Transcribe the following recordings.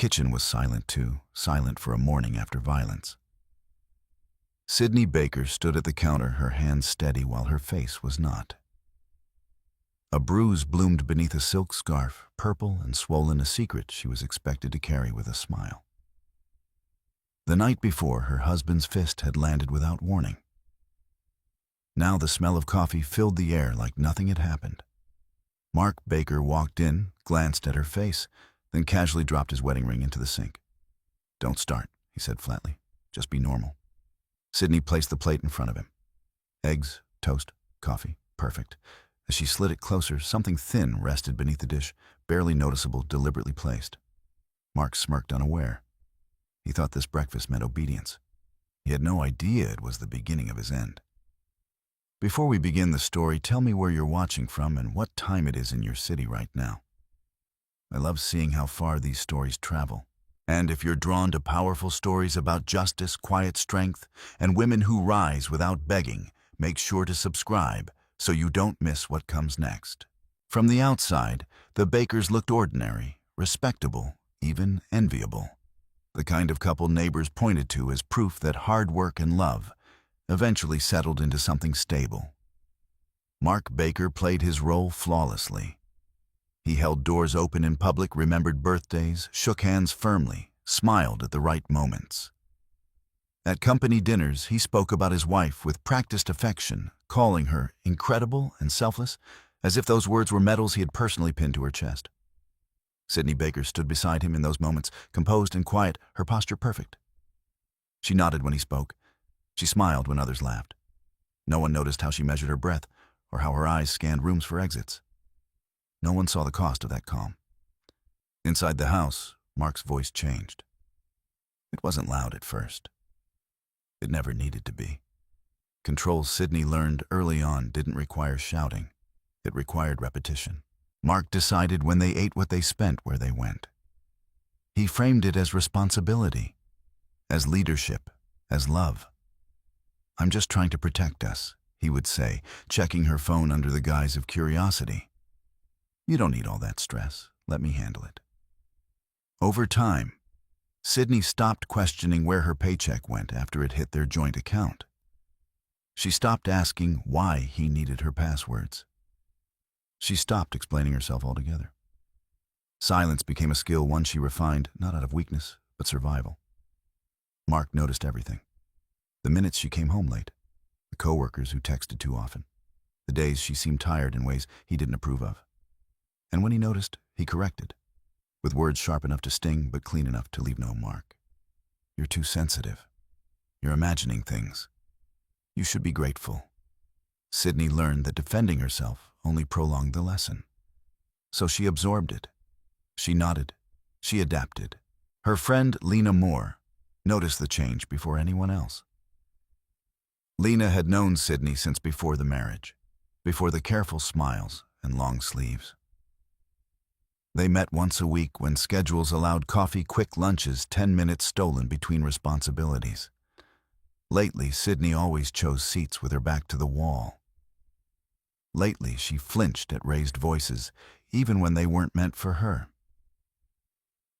kitchen was silent too, silent for a morning after violence. Sydney Baker stood at the counter, her hands steady while her face was not. A bruise bloomed beneath a silk scarf, purple and swollen, a secret she was expected to carry with a smile. The night before, her husband's fist had landed without warning. Now the smell of coffee filled the air like nothing had happened. Mark Baker walked in, glanced at her face, then casually dropped his wedding ring into the sink. "Don't start," he said flatly. "Just be normal." Sydney placed the plate in front of him. Eggs, toast, coffee, perfect. As she slid it closer, something thin rested beneath the dish, barely noticeable, deliberately placed. Mark smirked, unaware. He thought this breakfast meant obedience. He had no idea it was the beginning of his end. Before we begin the story, tell me where you're watching from and what time it is in your city right now. I love seeing how far these stories travel. And if you're drawn to powerful stories about justice, quiet strength, and women who rise without begging, make sure to subscribe so you don't miss what comes next. From the outside, the Bakers looked ordinary, respectable, even enviable. The kind of couple neighbors pointed to as proof that hard work and love eventually settled into something stable. Mark Baker played his role flawlessly. He held doors open in public, remembered birthdays, shook hands firmly, smiled at the right moments. At company dinners, he spoke about his wife with practiced affection, calling her incredible and selfless, as if those words were medals he had personally pinned to her chest. Sydney Baker stood beside him in those moments, composed and quiet, her posture perfect. She nodded when he spoke. She smiled when others laughed. No one noticed how she measured her breath or how her eyes scanned rooms for exits. No one saw the cost of that calm. Inside the house, Mark's voice changed. It wasn't loud at first. It never needed to be. Control, Sydney learned early on, didn't require shouting. It required repetition. Mark decided when they ate what they spent, where they went. He framed it as responsibility, as leadership, as love. "I'm just trying to protect us," he would say, checking her phone under the guise of curiosity. "You don't need all that stress. Let me handle it." Over time, Sydney stopped questioning where her paycheck went after it hit their joint account. She stopped asking why he needed her passwords. She stopped explaining herself altogether. Silence became a skill, one she refined, not out of weakness, but survival. Mark noticed everything. The minutes she came home late, the coworkers who texted too often, the days she seemed tired in ways he didn't approve of. And when he noticed, he corrected, with words sharp enough to sting but clean enough to leave no mark. "You're too sensitive. You're imagining things. You should be grateful." Sydney learned that defending herself only prolonged the lesson. So she absorbed it. She nodded. She adapted. Her friend, Lena Moore, noticed the change before anyone else. Lena had known Sydney since before the marriage, before the careful smiles and long sleeves. They met once a week when schedules allowed coffee, quick lunches, 10 minutes stolen between responsibilities. Lately, Sydney always chose seats with her back to the wall. Lately, she flinched at raised voices, even when they weren't meant for her.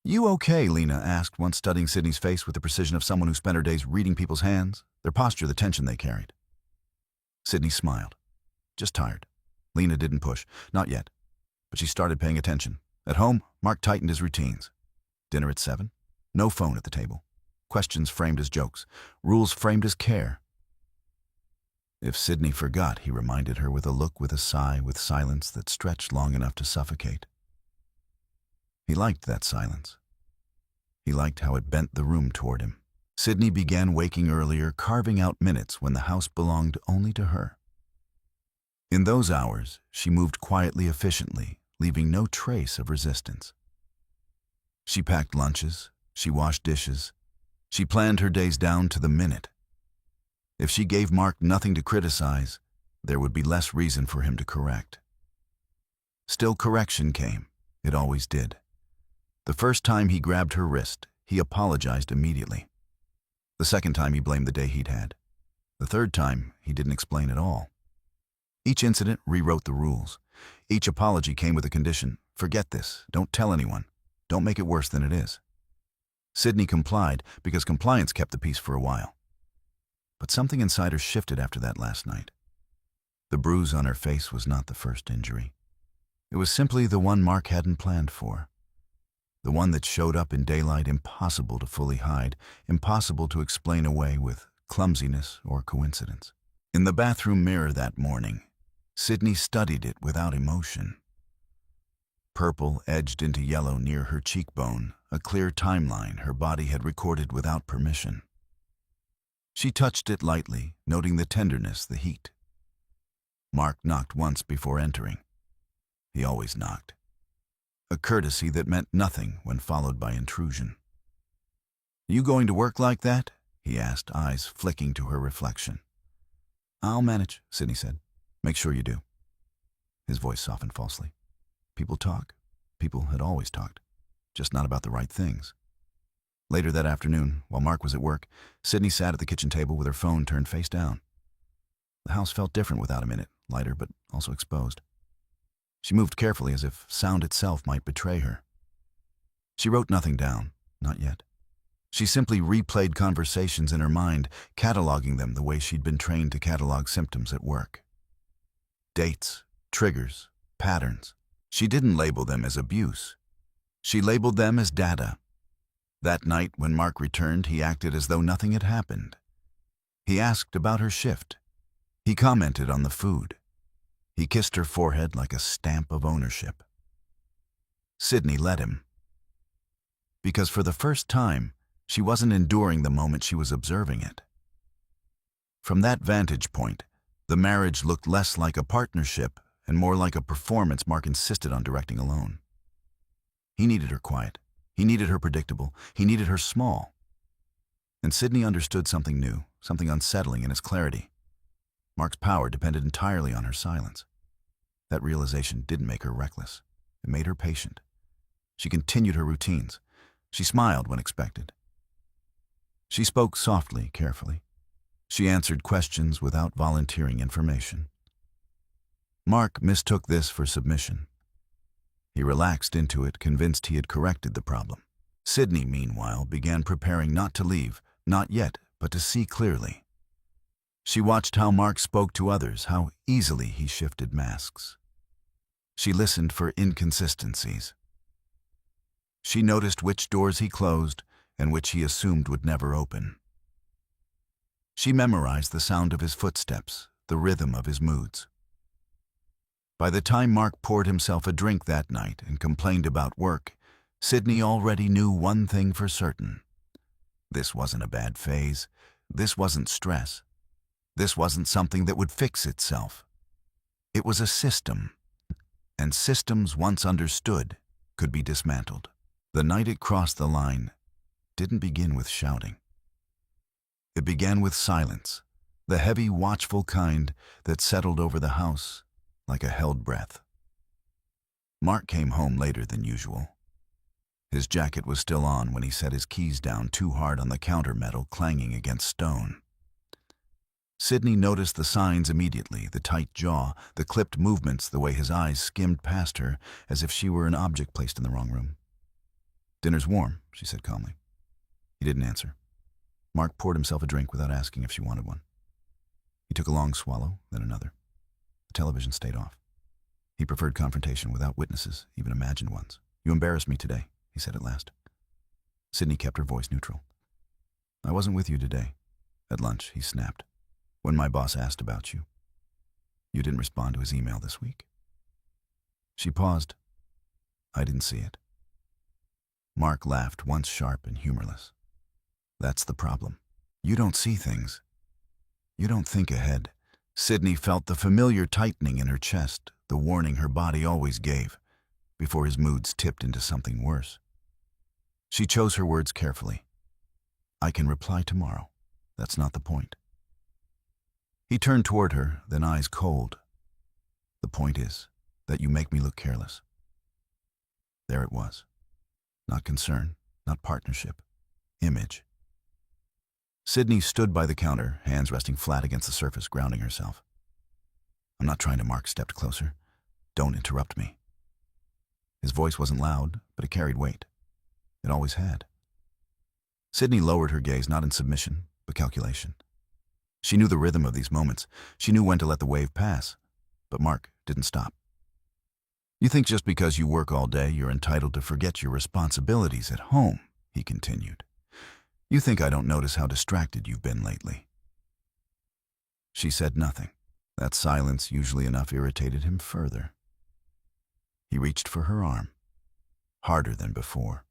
"You okay?" Lena asked, once studying Sydney's face with the precision of someone who spent her days reading people's hands, their posture, the tension they carried. Sydney smiled. "Just tired." Lena didn't push, not yet, but she started paying attention. At home, Mark tightened his routines. Dinner at 7, no phone at the table. Questions framed as jokes, rules framed as care. If Sydney forgot, he reminded her with a look, with a sigh, with silence that stretched long enough to suffocate. He liked that silence. He liked how it bent the room toward him. Sydney began waking earlier, carving out minutes when the house belonged only to her. In those hours, she moved quietly, efficiently, leaving no trace of resistance. She packed lunches, she washed dishes, she planned her days down to the minute. If she gave Mark nothing to criticize, there would be less reason for him to correct. Still, correction came. It always did. The first time he grabbed her wrist, he apologized immediately. The second time he blamed the day he'd had. The third time, he didn't explain at all. Each incident rewrote the rules. Each apology came with a condition: forget this, don't tell anyone, don't make it worse than it is. Sydney complied because compliance kept the peace for a while. But something inside her shifted after that last night. The bruise on her face was not the first injury. It was simply the one Mark hadn't planned for. The one that showed up in daylight, impossible to fully hide, impossible to explain away with clumsiness or coincidence. In the bathroom mirror that morning, Sydney studied it without emotion. Purple edged into yellow near her cheekbone, a clear timeline her body had recorded without permission. She touched it lightly, noting the tenderness, the heat. Mark knocked once before entering. He always knocked. A courtesy that meant nothing when followed by intrusion. "You going to work like that?" he asked, eyes flicking to her reflection. "I'll manage," Sydney said. "Make sure you do." His voice softened falsely. People talk. People had always talked. Just not about the right things. Later that afternoon, while Mark was at work, Sydney sat at the kitchen table with her phone turned face down. The house felt different without him in it, lighter but also exposed. She moved carefully as if sound itself might betray her. She wrote nothing down, not yet. She simply replayed conversations in her mind, cataloging them the way she'd been trained to catalog symptoms at work. Dates, triggers, patterns. She didn't label them as abuse. She labeled them as data. That night, when Mark returned, he acted as though nothing had happened. He asked about her shift. He commented on the food. He kissed her forehead like a stamp of ownership. Sydney let him. Because for the first time, she wasn't enduring the moment, she was observing it. From that vantage point, the marriage looked less like a partnership and more like a performance Mark insisted on directing alone. He needed her quiet. He needed her predictable. He needed her small. And Sydney understood something new, something unsettling in its clarity. Mark's power depended entirely on her silence. That realization didn't make her reckless. It made her patient. She continued her routines. She smiled when expected. She spoke softly, carefully. She answered questions without volunteering information. Mark mistook this for submission. He relaxed into it, convinced he had corrected the problem. Sydney, meanwhile, began preparing not to leave, not yet, but to see clearly. She watched how Mark spoke to others, how easily he shifted masks. She listened for inconsistencies. She noticed which doors he closed and which he assumed would never open. She memorized the sound of his footsteps, the rhythm of his moods. By the time Mark poured himself a drink that night and complained about work, Sydney already knew one thing for certain. This wasn't a bad phase. This wasn't stress. This wasn't something that would fix itself. It was a system, and systems once understood could be dismantled. The night it crossed the line didn't begin with shouting. It began with silence, the heavy, watchful kind that settled over the house like a held breath. Mark came home later than usual. His jacket was still on when he set his keys down too hard on the counter metal, clanging against stone. Sydney noticed the signs immediately, the tight jaw, the clipped movements, the way his eyes skimmed past her as if she were an object placed in the wrong room. "Dinner's warm," she said calmly. He didn't answer. Mark poured himself a drink without asking if she wanted one. He took a long swallow, then another. The television stayed off. He preferred confrontation without witnesses, even imagined ones. "You embarrassed me today," he said at last. Sydney kept her voice neutral. "I wasn't with you today." At lunch, he snapped. "When my boss asked about you. You didn't respond to his email this week." She paused. "I didn't see it." Mark laughed, once sharp and humorless. "That's the problem. You don't see things. You don't think ahead." Sydney felt the familiar tightening in her chest, the warning her body always gave, before his moods tipped into something worse. She chose her words carefully. "I can reply tomorrow. That's not the point." He turned toward her, then eyes cold. "The point is that you make me look careless." There it was. Not concern, not partnership. Image. Sydney stood by the counter, hands resting flat against the surface, grounding herself. "I'm not trying to." Mark stepped closer. "Don't interrupt me." His voice wasn't loud, but it carried weight. It always had. Sydney lowered her gaze, not in submission, but calculation. She knew the rhythm of these moments. She knew when to let the wave pass. But Mark didn't stop. "You think just because you work all day, you're entitled to forget your responsibilities at home," he continued. "You think I don't notice how distracted you've been lately." She said nothing. That silence, usually enough, irritated him further. He reached for her arm, harder than before.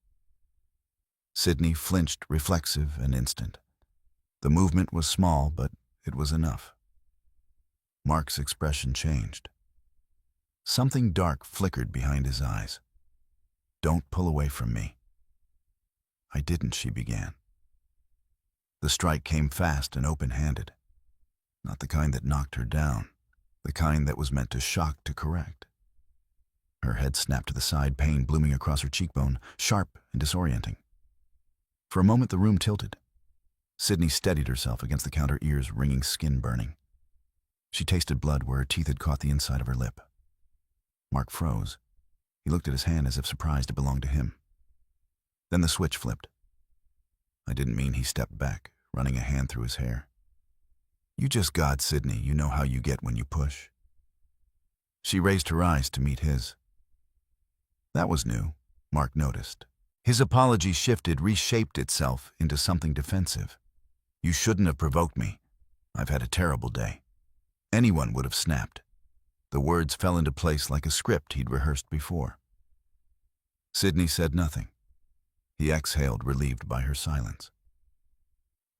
Sydney flinched, reflexive and instant. The movement was small, but it was enough. Mark's expression changed. Something dark flickered behind his eyes. "Don't pull away from me." "I didn't," she began. The strike came fast and open-handed. Not the kind that knocked her down, the kind that was meant to shock, to correct. Her head snapped to the side, pain blooming across her cheekbone, sharp and disorienting. For a moment the room tilted. Sydney steadied herself against the counter, ears ringing, skin burning. She tasted blood where her teeth had caught the inside of her lip. Mark froze. He looked at his hand as if surprised it belonged to him. Then the switch flipped. "I didn't mean," he stepped back, running a hand through his hair. "You just got Sydney. You know how you get when you push." She raised her eyes to meet his. That was new, Mark noticed. His apology shifted, reshaped itself into something defensive. "You shouldn't have provoked me. I've had a terrible day." Anyone would have snapped. The words fell into place like a script he'd rehearsed before. Sydney said nothing. He exhaled, relieved by her silence.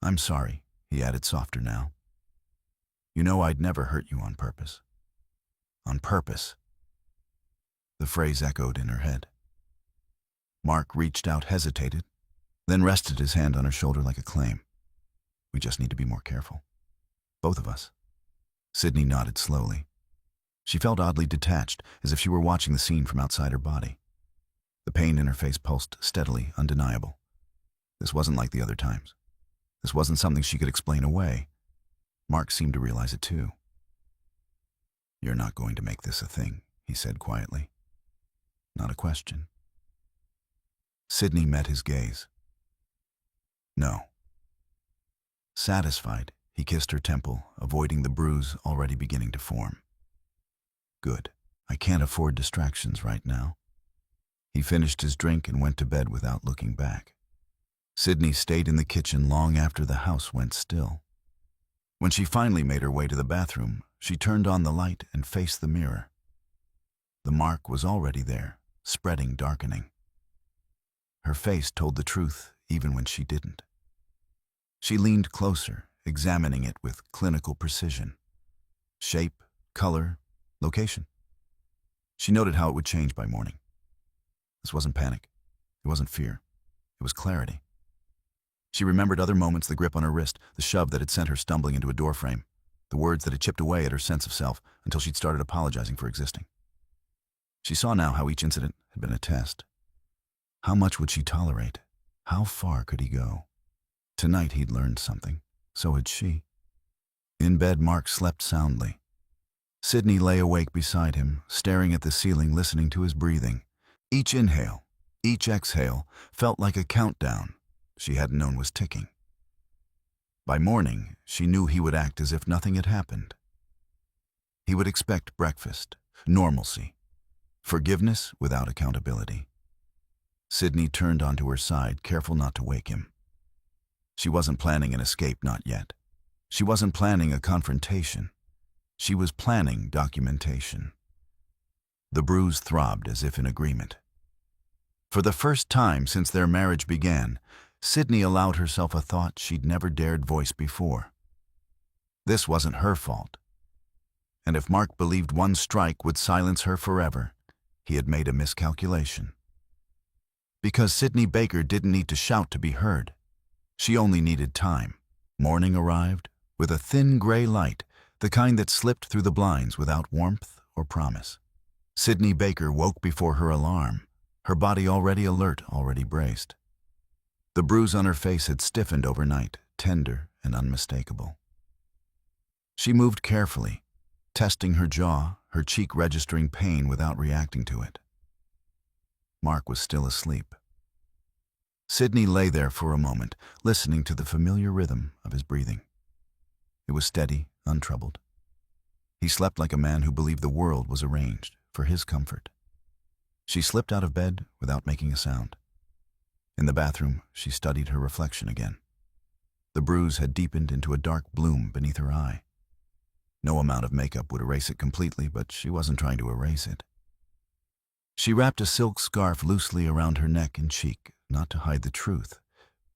"I'm sorry," he added, softer now. "You know I'd never hurt you on purpose." On purpose. The phrase echoed in her head. Mark reached out, hesitated, then rested his hand on her shoulder like a claim. "We just need to be more careful. Both of us." Sydney nodded slowly. She felt oddly detached, as if she were watching the scene from outside her body. The pain in her face pulsed steadily, undeniable. This wasn't like the other times. This wasn't something she could explain away. Mark seemed to realize it too. "You're not going to make this a thing," he said quietly. "Not a question." Sydney met his gaze. "No." Satisfied, he kissed her temple, avoiding the bruise already beginning to form. "Good. I can't afford distractions right now." He finished his drink and went to bed without looking back. Sydney stayed in the kitchen long after the house went still. When she finally made her way to the bathroom, she turned on the light and faced the mirror. The mark was already there, spreading, darkening. Her face told the truth even when she didn't. She leaned closer, examining it with clinical precision. Shape, color, location. She noted how it would change by morning. This wasn't panic. It wasn't fear. It was clarity. She remembered other moments, the grip on her wrist, the shove that had sent her stumbling into a doorframe, the words that had chipped away at her sense of self until she'd started apologizing for existing. She saw now how each incident had been a test. How much would she tolerate? How far could he go? Tonight he'd learned something. So had she. In bed, Mark slept soundly. Sydney lay awake beside him, staring at the ceiling, listening to his breathing. Each inhale, each exhale, felt like a countdown she hadn't known was ticking. By morning, she knew he would act as if nothing had happened. He would expect breakfast, normalcy, forgiveness without accountability. Sydney turned onto her side, careful not to wake him. She wasn't planning an escape, not yet. She wasn't planning a confrontation. She was planning documentation. The bruise throbbed as if in agreement. For the first time since their marriage began, Sydney allowed herself a thought she'd never dared voice before. This wasn't her fault. And if Mark believed one strike would silence her forever, he had made a miscalculation. Because Sydney Baker didn't need to shout to be heard. She only needed time. Morning arrived, with a thin gray light, the kind that slipped through the blinds without warmth or promise. Sydney Baker woke before her alarm, her body already alert, already braced. The bruise on her face had stiffened overnight, tender and unmistakable. She moved carefully, testing her jaw, her cheek registering pain without reacting to it. Mark was still asleep. Sydney lay there for a moment, listening to the familiar rhythm of his breathing. It was steady, untroubled. He slept like a man who believed the world was arranged for his comfort. She slipped out of bed without making a sound. In the bathroom, she studied her reflection again. The bruise had deepened into a dark bloom beneath her eye. No amount of makeup would erase it completely, but she wasn't trying to erase it. She wrapped a silk scarf loosely around her neck and cheek, not to hide the truth,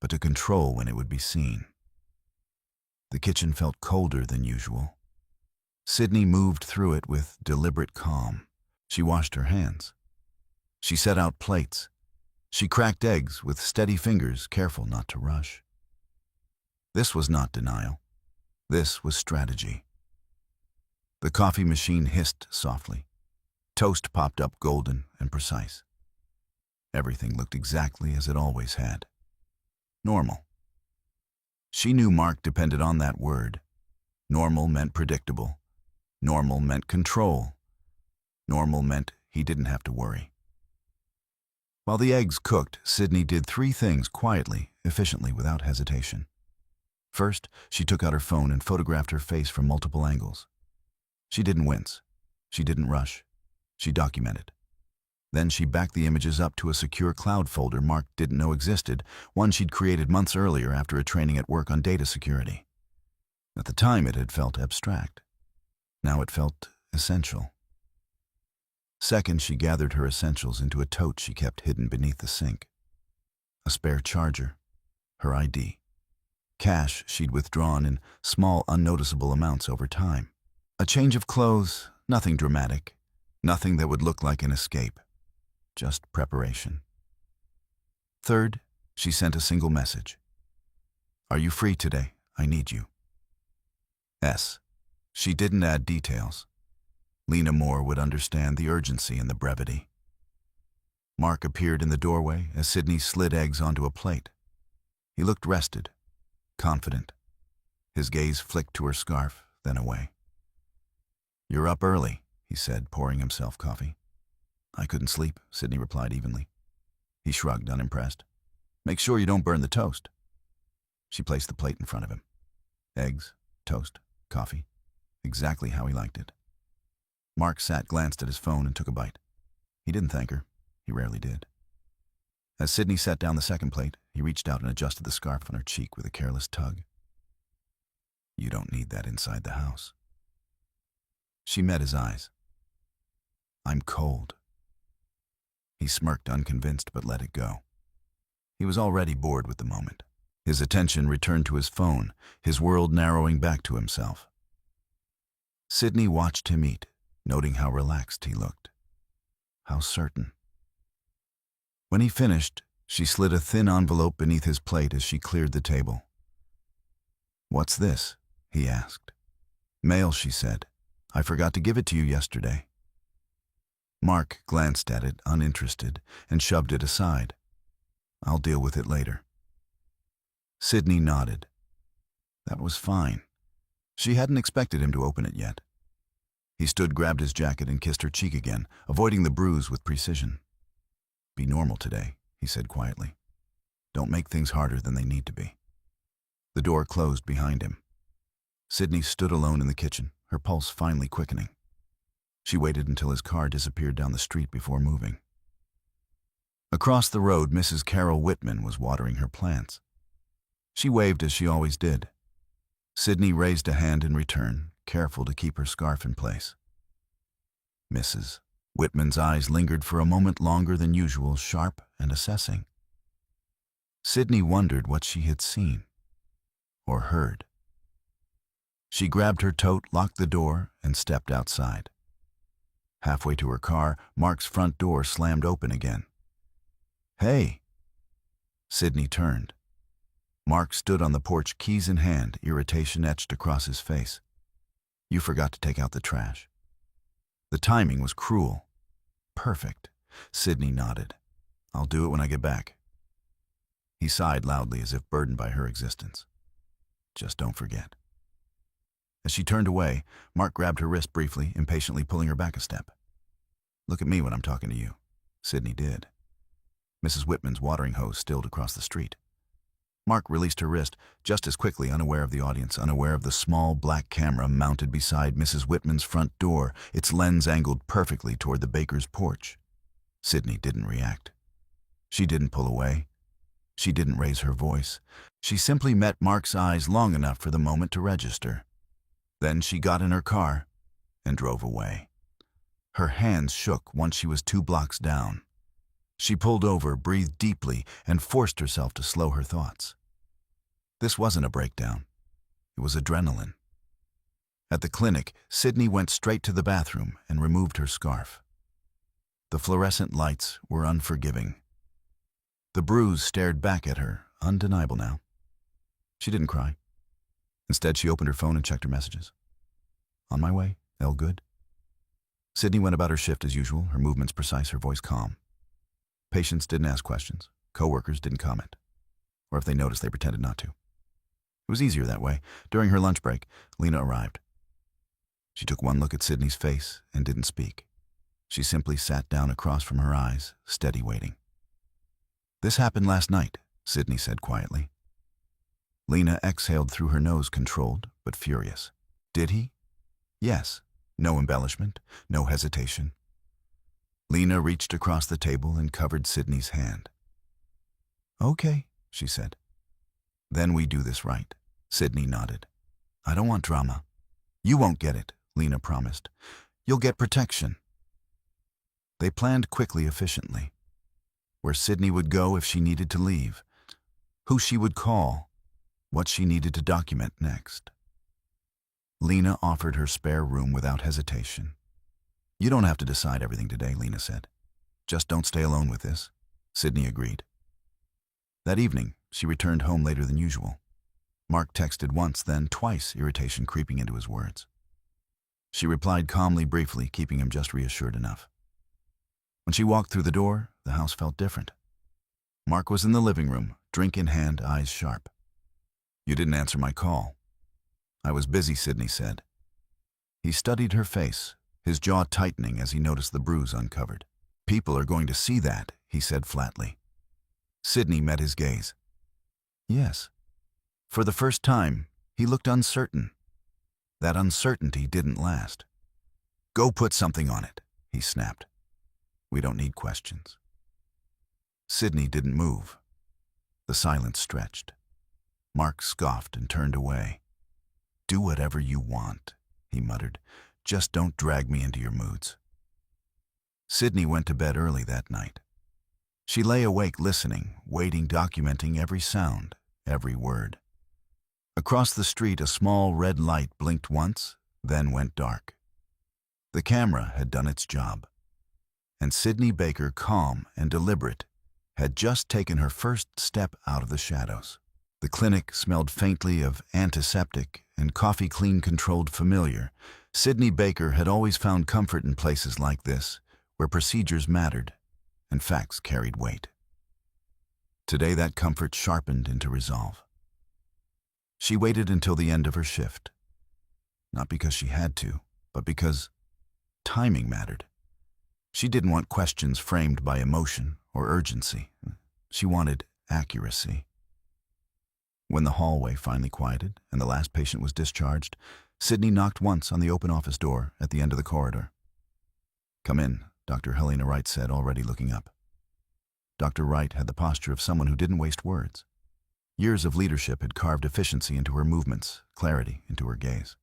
but to control when it would be seen. The kitchen felt colder than usual. Sydney moved through it with deliberate calm. She washed her hands. She set out plates. She cracked eggs with steady fingers, careful not to rush. This was not denial. This was strategy. The coffee machine hissed softly. Toast popped up golden and precise. Everything looked exactly as it always had. Normal. She knew Mark depended on that word. Normal meant predictable. Normal meant control. Normal meant he didn't have to worry. While the eggs cooked, Sydney did 3 things quietly, efficiently, without hesitation. First, she took out her phone and photographed her face from multiple angles. She didn't wince. She didn't rush. She documented. Then she backed the images up to a secure cloud folder Mark didn't know existed, one she'd created months earlier after a training at work on data security. At the time, it had felt abstract. Now it felt essential. Second, she gathered her essentials into a tote she kept hidden beneath the sink. A spare charger, her ID, cash she'd withdrawn in small, unnoticeable amounts over time. A change of clothes, nothing dramatic, nothing that would look like an escape, just preparation. Third, she sent a single message. Are you free today? I need you. S. She didn't add details. Lena Moore would understand the urgency and the brevity. Mark appeared in the doorway as Sydney slid eggs onto a plate. He looked rested, confident. His gaze flicked to her scarf, then away. You're up early, he said, pouring himself coffee. I couldn't sleep, Sydney replied evenly. He shrugged, unimpressed. Make sure you don't burn the toast. She placed the plate in front of him. Eggs, toast, coffee. Exactly how he liked it. Mark glanced at his phone and took a bite. He didn't thank her. He rarely did. As Sydney set down the second plate, he reached out and adjusted the scarf on her cheek with a careless tug. You don't need that inside the house. She met his eyes. I'm cold. He smirked, unconvinced, but let it go. He was already bored with the moment. His attention returned to his phone, his world narrowing back to himself. Sydney watched him eat, noting how relaxed he looked. How certain. When he finished, she slid a thin envelope beneath his plate as she cleared the table. What's this? He asked. Mail, she said. I forgot to give it to you yesterday. Mark glanced at it, uninterested, and shoved it aside. I'll deal with it later. Sydney nodded. That was fine. She hadn't expected him to open it yet. He stood, grabbed his jacket, and kissed her cheek again, avoiding the bruise with precision. Be normal today, he said quietly. Don't make things harder than they need to be. The door closed behind him. Sydney stood alone in the kitchen, her pulse finally quickening. She waited until his car disappeared down the street before moving. Across the road, Mrs. Carol Whitman was watering her plants. She waved as she always did. Sydney raised a hand in return, careful to keep her scarf in place. Mrs. Whitman's eyes lingered for a moment longer than usual, sharp and assessing. Sydney wondered what she had seen or heard. She grabbed her tote, locked the door, and stepped outside. Halfway to her car, Mark's front door slammed open again. Hey! Sydney turned. Mark stood on the porch, keys in hand, irritation etched across his face. You forgot to take out the trash. The timing was cruel. Perfect. Sydney nodded. I'll do it when I get back. He sighed loudly as if burdened by her existence. Just don't forget. As she turned away, Mark grabbed her wrist briefly, impatiently pulling her back a step. Look at me when I'm talking to you. Sydney did. Mrs. Whitman's watering hose stilled across the street. Mark released her wrist just as quickly, unaware of the audience, unaware of the small black camera mounted beside Mrs. Whitman's front door, its lens angled perfectly toward the baker's porch. Sydney didn't react. She didn't pull away. She didn't raise her voice. She simply met Mark's eyes long enough for the moment to register. Then she got in her car and drove away. Her hands shook once she was 2 blocks down. She pulled over, breathed deeply, and forced herself to slow her thoughts. This wasn't a breakdown. It was adrenaline. At the clinic, Sydney went straight to the bathroom and removed her scarf. The fluorescent lights were unforgiving. The bruise stared back at her, undeniable now. She didn't cry. Instead, she opened her phone and checked her messages. On my way, all good. Sydney went about her shift as usual, her movements precise, her voice calm. Patients didn't ask questions. Co-workers didn't comment. Or if they noticed, they pretended not to. It was easier that way. During her lunch break, Lena arrived. She took one look at Sydney's face and didn't speak. She simply sat down across from her eyes, steady waiting. "This happened last night," Sydney said quietly. Lena exhaled through her nose, controlled but furious. "Did he?" "Yes." No embellishment, no hesitation. Lena reached across the table and covered Sydney's hand. "Okay," she said. "Then we do this right." Sydney nodded. "I don't want drama." "You won't get it," Lena promised. "You'll get protection." They planned quickly, efficiently. Where Sydney would go if she needed to leave, who she would call, what she needed to document next. Lena offered her spare room without hesitation. "You don't have to decide everything today," Lena said. "Just don't stay alone with this." Sydney agreed. That evening, she returned home later than usual. Mark texted once, then twice, irritation creeping into his words. She replied calmly, briefly, keeping him just reassured enough. When she walked through the door, the house felt different. Mark was in the living room, drink in hand, eyes sharp. "You didn't answer my call." "I was busy," Sydney said. He studied her face, his jaw tightening as he noticed the bruise uncovered. "People are going to see that," he said flatly. Sydney met his gaze. Yes. For the first time, he looked uncertain. That uncertainty didn't last. "Go put something on it," he snapped. "We don't need questions." Sydney didn't move. The silence stretched. Mark scoffed and turned away. "Do whatever you want," he muttered. "Just don't drag me into your moods." Sydney went to bed early that night. She lay awake listening, waiting, documenting every sound, every word. Across the street, a small red light blinked once, then went dark. The camera had done its job. And Sydney Baker, calm and deliberate, had just taken her first step out of the shadows. The clinic smelled faintly of antiseptic and coffee clean controlled familiar. Sydney Baker had always found comfort in places like this, where procedures mattered and facts carried weight. Today that comfort sharpened into resolve. She waited until the end of her shift. Not because she had to, but because timing mattered. She didn't want questions framed by emotion or urgency. She wanted accuracy. When the hallway finally quieted and the last patient was discharged, Sydney knocked once on the open office door at the end of the corridor. "Come in," Dr. Helena Wright said, already looking up. Dr. Wright had the posture of someone who didn't waste words. Years of leadership had carved efficiency into her movements, clarity into her gaze.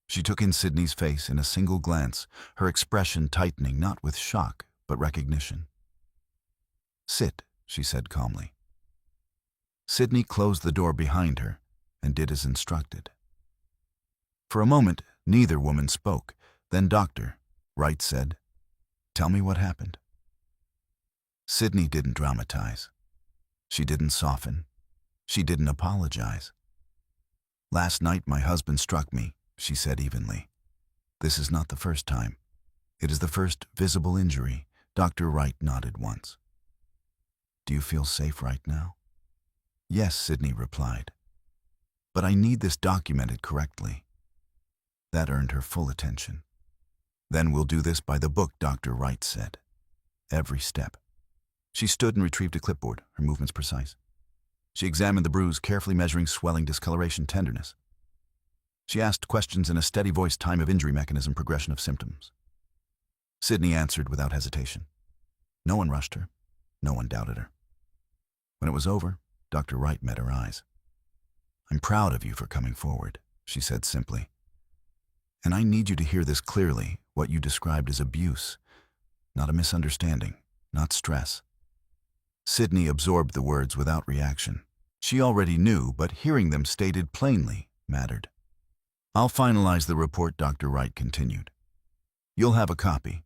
She took in Sydney's face in a single glance, her expression tightening not with shock, but recognition. "Sit," she said calmly. Sydney closed the door behind her and did as instructed. For a moment, neither woman spoke. Then Dr. Wright said, "Tell me what happened." Sydney didn't dramatize. She didn't soften. She didn't apologize. "Last night my husband struck me," she said evenly. "This is not the first time. It is the first visible injury." Dr. Wright nodded once. "Do you feel safe right now?" "Yes," Sydney replied. "But I need this documented correctly." That earned her full attention. "Then we'll do this by the book," Dr. Wright said. "Every step. She stood and retrieved a clipboard, her movements precise. She examined the bruise, carefully measuring swelling, discoloration, tenderness. She asked questions in a steady voice: time of injury, mechanism, progression of symptoms. Sydney answered without hesitation. No one rushed her. No one doubted her. When it was over, Dr. Wright met her eyes. "I'm proud of you for coming forward," she said simply. "And I need you to hear this clearly. What you described is abuse, not a misunderstanding, not stress." Sydney absorbed the words without reaction. She already knew, but hearing them stated plainly mattered. "I'll finalize the report," Dr. Wright continued. "You'll have a copy.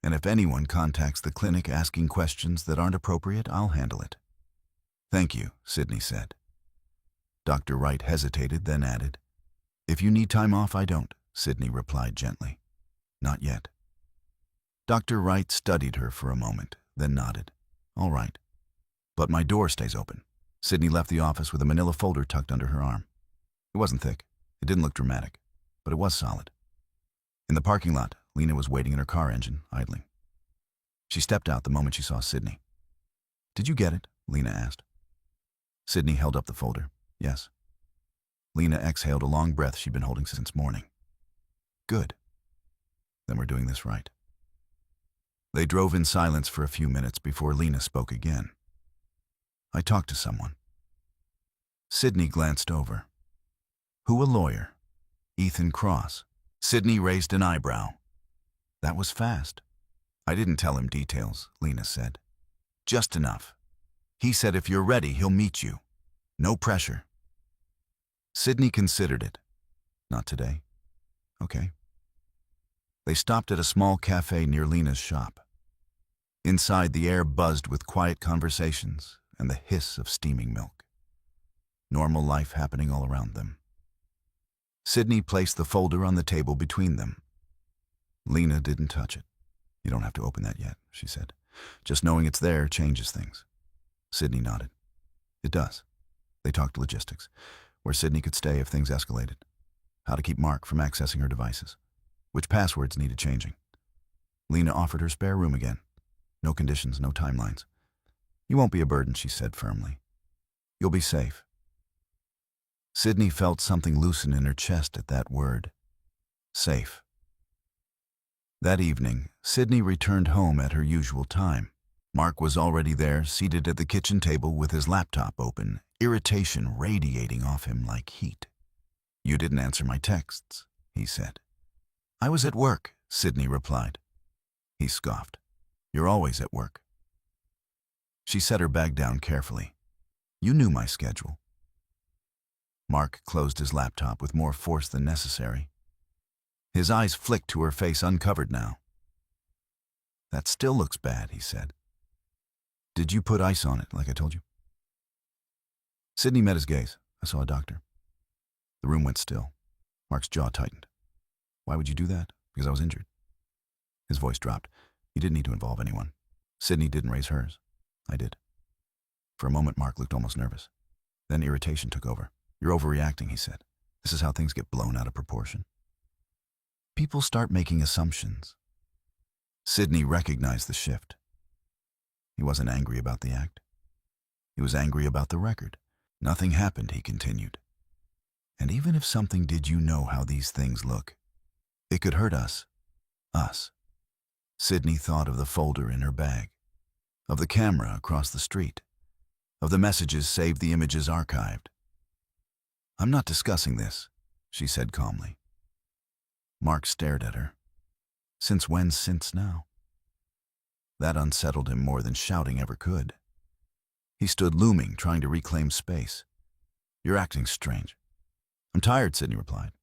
And if anyone contacts the clinic asking questions that aren't appropriate, I'll handle it." "Thank you," Sydney said. Dr. Wright hesitated, then added, "If you need time off, I don't," Sydney replied gently. "Not yet." Dr. Wright studied her for a moment, then nodded. "All right. But my door stays open." Sydney left the office with a manila folder tucked under her arm. It wasn't thick. It didn't look dramatic, but it was solid. In the parking lot, Lena was waiting in her car engine, idling. She stepped out the moment she saw Sydney. "Did you get it?" Lena asked. Sydney held up the folder. "Yes." Lena exhaled a long breath she'd been holding since morning. "Good. Then we're doing this right." They drove in silence for a few minutes before Lena spoke again. "I talked to someone." Sydney glanced over. "Who, a lawyer?" "Ethan Cross." Sydney raised an eyebrow. "That was fast." "I didn't tell him details," Lena said. "Just enough. He said if you're ready, he'll meet you. No pressure." Sydney considered it. "Not today." "Okay." They stopped at a small cafe near Lena's shop. Inside, the air buzzed with quiet conversations and the hiss of steaming milk. Normal life happening all around them. Sydney placed the folder on the table between them. Lena didn't touch it. "You don't have to open that yet," she said. "Just knowing it's there changes things." Sydney nodded. "It does." They talked logistics, where Sydney could stay if things escalated, how to keep Mark from accessing her devices, which passwords needed changing. Lena offered her spare room again. No conditions, no timelines. "You won't be a burden," she said firmly. "You'll be safe." Sydney felt something loosen in her chest at that word. Safe. That evening, Sydney returned home at her usual time. Mark was already there, seated at the kitchen table with his laptop open, irritation radiating off him like heat. "You didn't answer my texts," he said. "I was at work," Sydney replied. He scoffed. "You're always at work." She set her bag down carefully. "You knew my schedule." Mark closed his laptop with more force than necessary. His eyes flicked to her face, uncovered now. "That still looks bad," he said. "Did you put ice on it, like I told you?" Sydney met his gaze. "I saw a doctor." The room went still. Mark's jaw tightened. "Why would you do that?" "Because I was injured." His voice dropped. "You didn't need to involve anyone." Sydney didn't raise hers. "I did." For a moment, Mark looked almost nervous. Then irritation took over. "You're overreacting," he said. "This is how things get blown out of proportion. People start making assumptions." Sydney recognized the shift. He wasn't angry about the act. He was angry about the record. "Nothing happened," he continued. "And even if something did, you know how these things look. It could hurt us. Us." Sydney thought of the folder in her bag, of the camera across the street, of the messages saved, the images archived. "I'm not discussing this," she said calmly. Mark stared at her. Since when since now? That unsettled him more than shouting ever could. He stood looming, trying to reclaim space. "You're acting strange." "I'm tired," Sydney replied.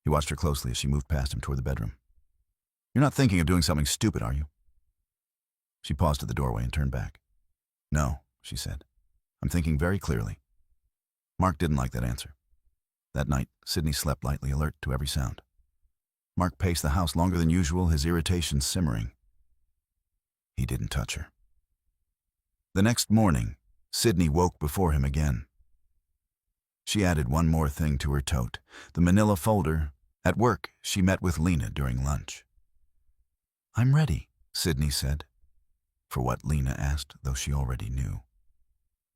He watched her closely as she moved past him toward the bedroom. "You're not thinking of doing something stupid, are you?" She paused at the doorway and turned back. "No," she said. "I'm thinking very clearly." Mark didn't like that answer. That night, Sydney slept lightly, alert to every sound. Mark paced the house longer than usual, his irritation simmering. He didn't touch her. The next morning, Sydney woke before him again. She added one more thing to her tote, the manila folder. At work, she met with Lena during lunch. "I'm ready," Sydney said. For what, Lena asked, though she already knew.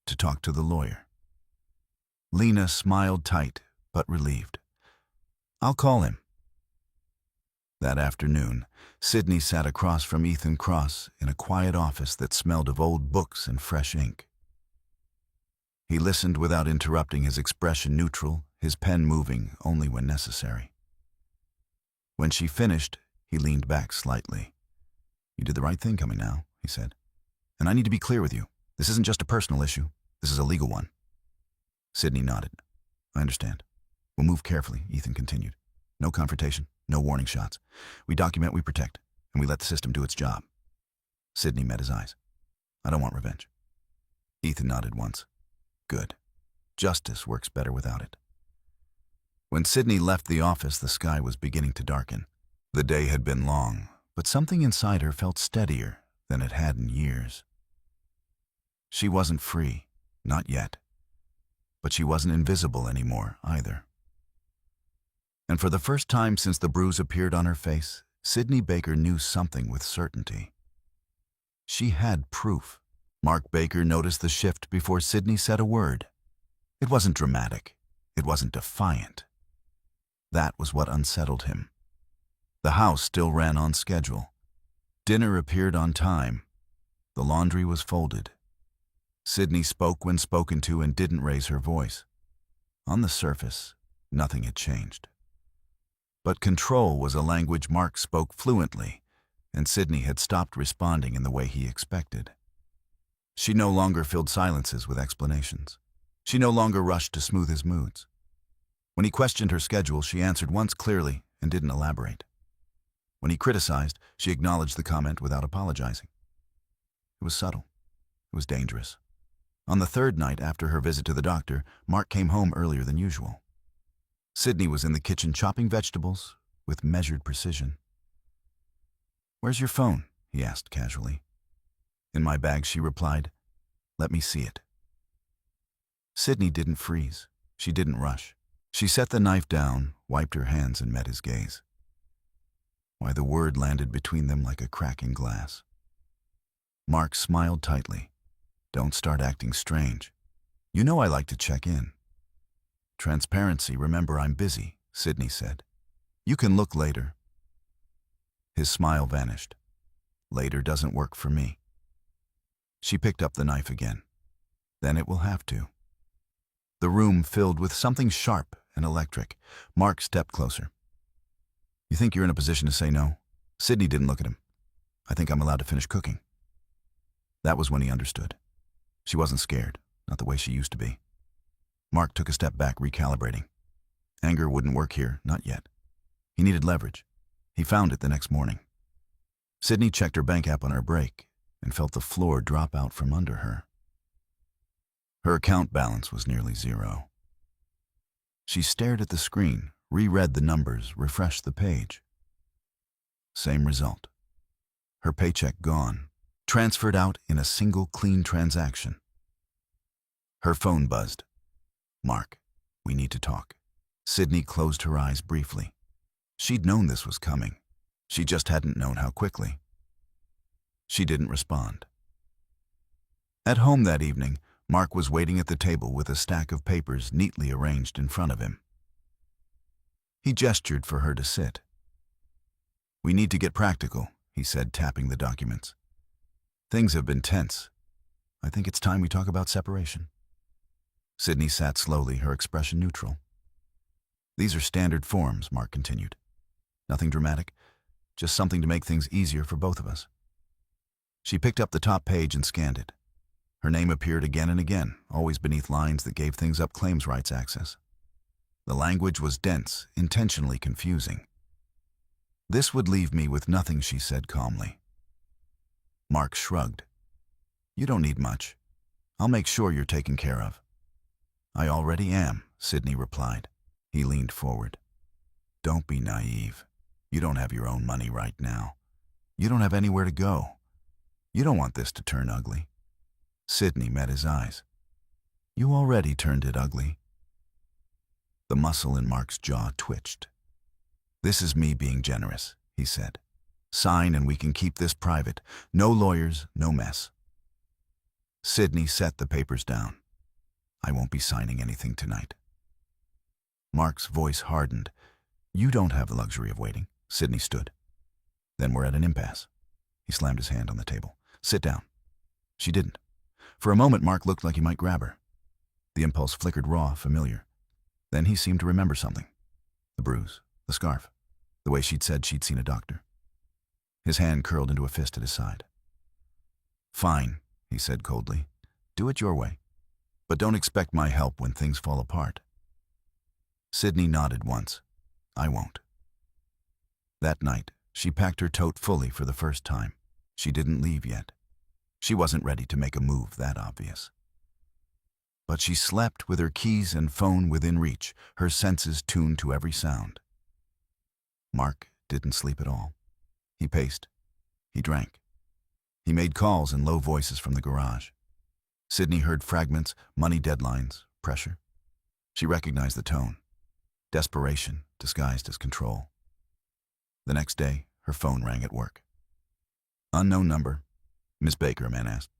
To talk to the lawyer. Lena smiled tight, but relieved. I'll call him. That afternoon, Sydney sat across from Ethan Cross in a quiet office that smelled of old books and fresh ink. He listened without interrupting, his expression neutral, his pen moving only when necessary. When she finished, he leaned back slightly. You did the right thing coming now, he said. And I need to be clear with you. This isn't just a personal issue. This is a legal one. Sydney nodded. I understand. We'll move carefully, Ethan continued. No confrontation, no warning shots. We document, we protect, and we let the system do its job. Sydney met his eyes. I don't want revenge. Ethan nodded once. Good. Justice works better without it. When Sydney left the office, the sky was beginning to darken. The day had been long, but something inside her felt steadier than it had in years. She wasn't free, not yet. But she wasn't invisible anymore, either. And for the first time since the bruise appeared on her face, Sydney Baker knew something with certainty. She had proof. Mark Baker noticed the shift before Sydney said a word. It wasn't dramatic. It wasn't defiant. That was what unsettled him. The house still ran on schedule. Dinner appeared on time. The laundry was folded. Sydney spoke when spoken to and didn't raise her voice. On the surface, nothing had changed. But control was a language Mark spoke fluently, and Sydney had stopped responding in the way he expected. She no longer filled silences with explanations. She no longer rushed to smooth his moods. When he questioned her schedule, she answered once clearly and didn't elaborate. When he criticized, she acknowledged the comment without apologizing. It was subtle. It was dangerous. On the third night after her visit to the doctor, Mark came home earlier than usual. Sydney was in the kitchen chopping vegetables with measured precision. Where's your phone? He asked casually. In my bag, she replied. Let me see it. Sydney didn't freeze. She didn't rush. She set the knife down, wiped her hands, and met his gaze. Why, the word landed between them like a crack in glass. Mark smiled tightly. Don't start acting strange. You know I like to check in. Transparency, remember I'm busy, Sydney said. You can look later. His smile vanished. Later doesn't work for me. She picked up the knife again. Then it will have to. The room filled with something sharp and electric. Mark stepped closer. You think you're in a position to say no? Sydney didn't look at him. I think I'm allowed to finish cooking. That was when he understood. She wasn't scared, not the way she used to be. Mark took a step back, recalibrating. Anger wouldn't work here, not yet. He needed leverage. He found it the next morning. Sydney checked her bank app on her break and felt the floor drop out from under her. Her account balance was nearly zero. She stared at the screen, reread the numbers, refreshed the page. Same result. Her paycheck gone, transferred out in a single clean transaction. Her phone buzzed. Mark, we need to talk. Sydney closed her eyes briefly. She'd known this was coming. She just hadn't known how quickly. She didn't respond. At home that evening, Mark was waiting at the table with a stack of papers neatly arranged in front of him. He gestured for her to sit. We need to get practical, he said, tapping the documents. Things have been tense. I think it's time we talk about separation. Sydney sat slowly, her expression neutral. These are standard forms, Mark continued. Nothing dramatic, just something to make things easier for both of us. She picked up the top page and scanned it. Her name appeared again and again, always beneath lines that gave things up claims rights access. The language was dense, intentionally confusing. This would leave me with nothing, she said calmly. Mark shrugged. You don't need much. I'll make sure you're taken care of. I already am, Sydney replied. He leaned forward. Don't be naive. You don't have your own money right now. You don't have anywhere to go. You don't want this to turn ugly. Sydney met his eyes. You already turned it ugly. The muscle in Mark's jaw twitched. This is me being generous, he said. Sign and we can keep this private. No lawyers, no mess. Sydney set the papers down. I won't be signing anything tonight. Mark's voice hardened. You don't have the luxury of waiting. Sydney stood. Then we're at an impasse. He slammed his hand on the table. Sit down. She didn't. For a moment, Mark looked like he might grab her. The impulse flickered raw, familiar. Then he seemed to remember something. The bruise, the scarf, the way she'd said she'd seen a doctor. His hand curled into a fist at his side. Fine, he said coldly. Do it your way. But don't expect my help when things fall apart. Sydney nodded once. I won't. That night, she packed her tote fully for the first time. She didn't leave yet. She wasn't ready to make a move that obvious. But she slept with her keys and phone within reach, her senses tuned to every sound. Mark didn't sleep at all. He paced. He drank. He made calls in low voices from the garage. Sydney heard fragments, money deadlines, pressure. She recognized the tone. Desperation disguised as control. The next day, her phone rang at work. Unknown number. Miss Baker, a man asked.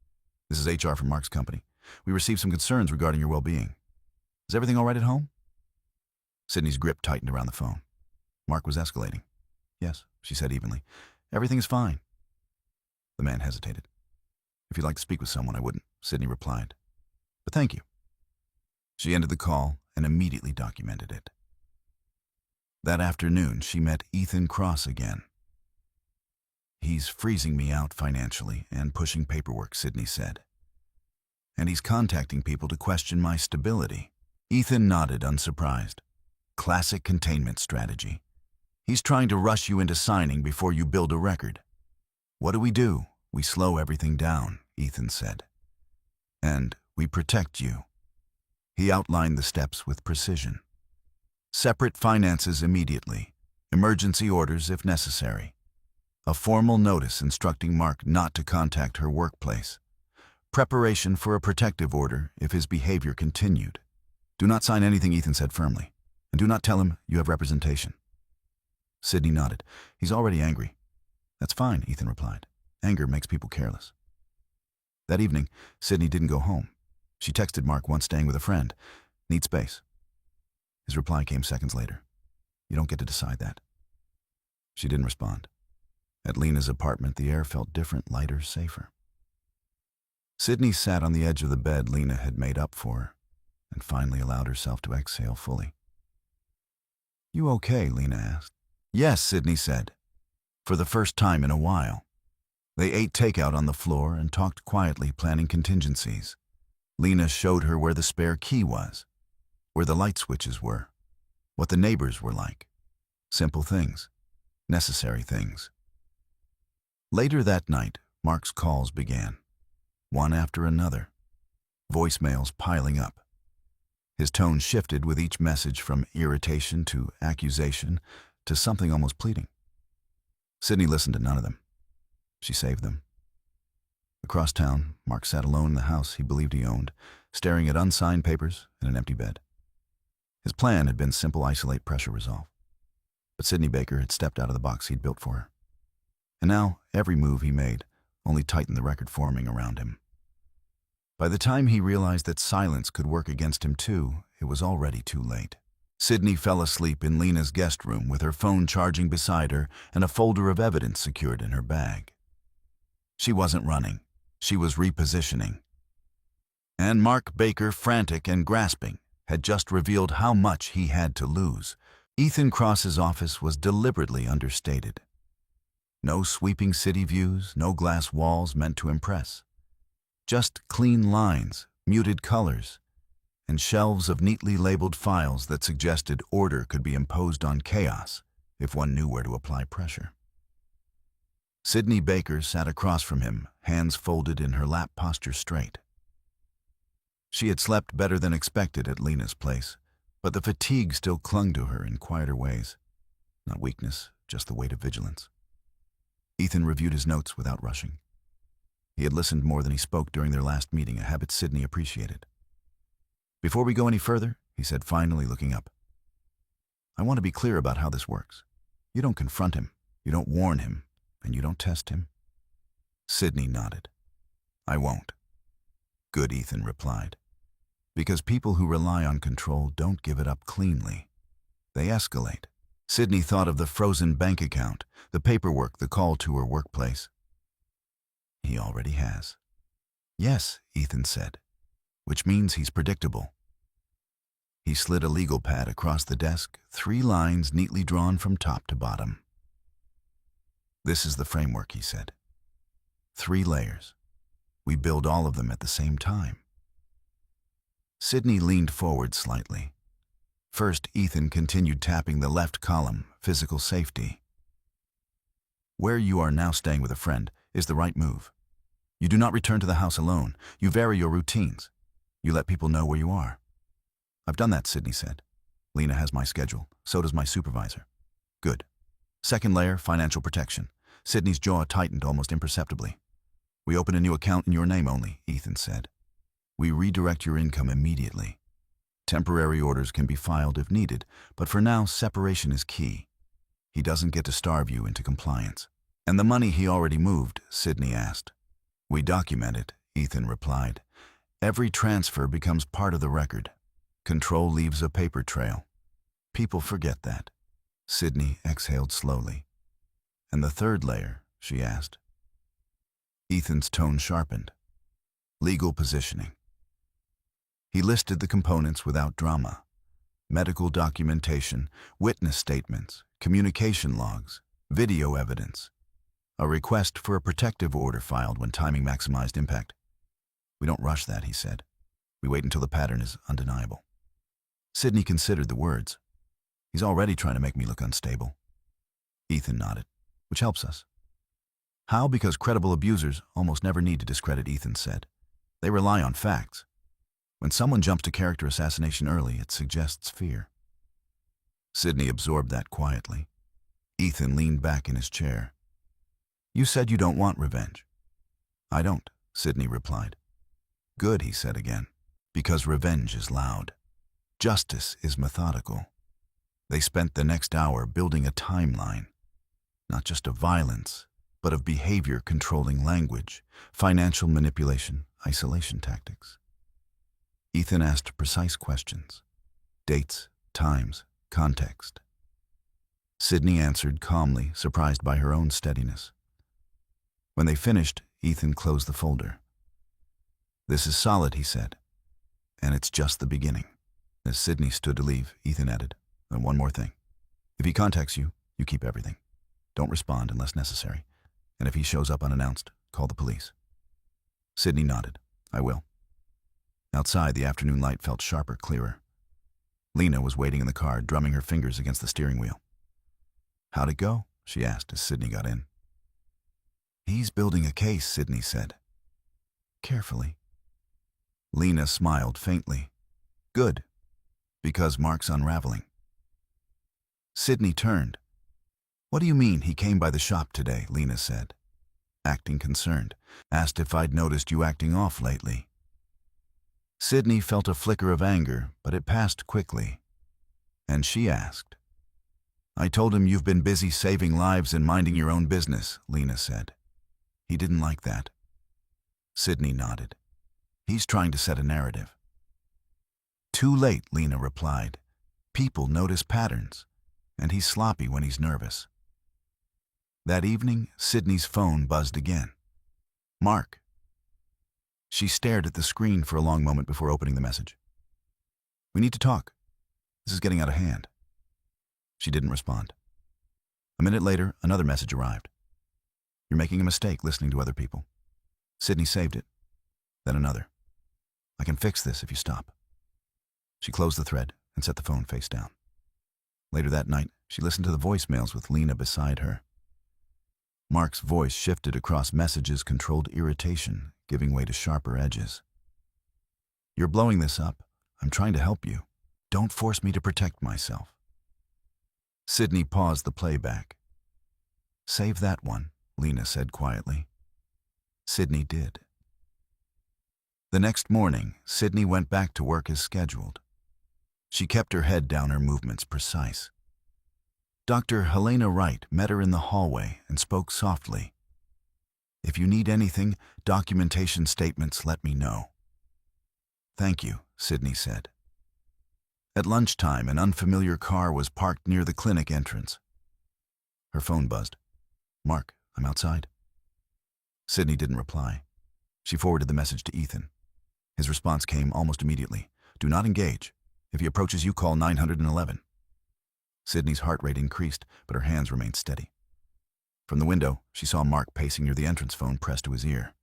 This is HR from Mark's company. We received some concerns regarding your well-being. Is everything all right at home? Sydney's grip tightened around the phone. Mark was escalating. Yes, she said evenly. Everything is fine. The man hesitated. If you'd like to speak with someone, I wouldn't, Sydney replied. But thank you. She ended the call and immediately documented it. That afternoon, she met Ethan Cross again. He's freezing me out financially and pushing paperwork, Sydney said. And he's contacting people to question my stability. Ethan nodded, unsurprised. Classic containment strategy. He's trying to rush you into signing before you build a record. What do? We slow everything down, Ethan said. And we protect you. He outlined the steps with precision. Separate finances immediately. Emergency orders if necessary. A formal notice instructing Mark not to contact her workplace. Preparation for a protective order if his behavior continued. Do not sign anything, Ethan said firmly. And do not tell him you have representation. Sydney nodded. He's already angry. That's fine, Ethan replied. Anger makes people careless. That evening, Sydney didn't go home. She texted Mark, once staying with a friend. Need space. His reply came seconds later. You don't get to decide that. She didn't respond. At Lena's apartment, the air felt different, lighter, safer. Sydney sat on the edge of the bed Lena had made up for her, and finally allowed herself to exhale fully. You okay? Lena asked. Yes, Sydney said. For the first time in a while. They ate takeout on the floor and talked quietly, planning contingencies. Lena showed her where the spare key was, where the light switches were, what the neighbors were like. Simple things, necessary things. Later that night, Mark's calls began, one after another, voicemails piling up. His tone shifted with each message from irritation to accusation to something almost pleading. Sydney listened to none of them. She saved them. Across town, Mark sat alone in the house he believed he owned, staring at unsigned papers and an empty bed. His plan had been simple: isolate, pressure, resolve. But Sydney Baker had stepped out of the box he'd built for her. And now, every move he made only tightened the record forming around him. By the time he realized that silence could work against him too, it was already too late. Sydney fell asleep in Lena's guest room with her phone charging beside her and a folder of evidence secured in her bag. She wasn't running. She was repositioning. And Mark Baker, frantic and grasping, had just revealed how much he had to lose. Ethan Cross's office was deliberately understated. No sweeping city views, no glass walls meant to impress. Just clean lines, muted colors, and shelves of neatly labeled files that suggested order could be imposed on chaos if one knew where to apply pressure. Sydney Baker sat across from him, hands folded in her lap, posture straight. She had slept better than expected at Lena's place, but the fatigue still clung to her in quieter ways. Not weakness, just the weight of vigilance. Ethan reviewed his notes without rushing. He had listened more than he spoke during their last meeting, a habit Sydney appreciated. Before we go any further, he said, finally looking up, I want to be clear about how this works. You don't confront him, you don't warn him, And you don't test him? Sydney nodded. I won't. Good, Ethan replied. Because people who rely on control don't give it up cleanly. They escalate. Sydney thought of the frozen bank account, the paperwork, the call to her workplace. He already has. Yes, Ethan said, which means he's predictable. He slid a legal pad across the desk, 3 lines neatly drawn from top to bottom. This is the framework, he said. 3 layers. We build all of them at the same time. Sydney leaned forward slightly. First, Ethan continued tapping the left column, physical safety. Where you are now staying with a friend is the right move. You do not return to the house alone. You vary your routines. You let people know where you are. I've done that, Sydney said. Lena has my schedule. So does my supervisor. Good. Second layer, financial protection. Sydney's jaw tightened almost imperceptibly. We open a new account in your name only, Ethan said. We redirect your income immediately. Temporary orders can be filed if needed, but for now, separation is key. He doesn't get to starve you into compliance. And the money he already moved, Sydney asked. We document it, Ethan replied. Every transfer becomes part of the record. Control leaves a paper trail. People forget that. Sydney exhaled slowly. And the third layer, she asked. Ethan's tone sharpened. Legal positioning. He listed the components without drama. Medical documentation, witness statements, communication logs, video evidence. A request for a protective order filed when timing maximized impact. We don't rush that, he said. We wait until the pattern is undeniable. Sydney considered the words. He's already trying to make me look unstable. Ethan nodded, which helps us. How? Because credible abusers almost never need to discredit, Ethan said. They rely on facts. When someone jumps to character assassination early, it suggests fear. Sydney absorbed that quietly. Ethan leaned back in his chair. You said you don't want revenge. I don't, Sydney replied. Good, he said again, because revenge is loud. Justice is methodical. They spent the next hour building a timeline, not just of violence, but of behavior controlling language, financial manipulation, isolation tactics. Ethan asked precise questions. Dates, times, context. Sydney answered calmly, surprised by her own steadiness. When they finished, Ethan closed the folder. This is solid, he said. And it's just the beginning. As Sydney stood to leave, Ethan added, and one more thing. If he contacts you, you keep everything. Don't respond unless necessary. And if he shows up unannounced, call the police. Sydney nodded. I will. Outside, the afternoon light felt sharper, clearer. Lena was waiting in the car, drumming her fingers against the steering wheel. How'd it go? She asked as Sydney got in. He's building a case, Sydney said. Carefully. Lena smiled faintly. Good, because Mark's unraveling. Sydney turned. What do you mean he came by the shop today? Lena said, acting concerned. Asked if I'd noticed you acting off lately. Sydney felt a flicker of anger, but it passed quickly. And she asked. I told him you've been busy saving lives and minding your own business, Lena said. He didn't like that. Sydney nodded. He's trying to set a narrative. Too late, Lena replied. People notice patterns, and he's sloppy when he's nervous. That evening, Sydney's phone buzzed again. Mark. She stared at the screen for a long moment before opening the message. We need to talk. This is getting out of hand. She didn't respond. A minute later, another message arrived. You're making a mistake listening to other people. Sydney saved it. Then another. I can fix this if you stop. She closed the thread and set the phone face down. Later that night, she listened to the voicemails with Lena beside her. Mark's voice shifted across messages, controlled irritation, giving way to sharper edges. You're blowing this up. I'm trying to help you. Don't force me to protect myself. Sydney paused the playback. Save that one, Lena said quietly. Sydney did. The next morning, Sydney went back to work as scheduled. She kept her head down, her movements precise. Dr. Helena Wright met her in the hallway and spoke softly. "If you need anything, documentation statements, let me know." "Thank you," Sydney said. At lunchtime, an unfamiliar car was parked near the clinic entrance. Her phone buzzed. "Mark, I'm outside." Sydney didn't reply. She forwarded the message to Ethan. His response came almost immediately. "Do not engage. If he approaches you, call 911. Sydney's heart rate increased, but her hands remained steady. From the window, she saw Mark pacing near the entrance phone pressed to his ear.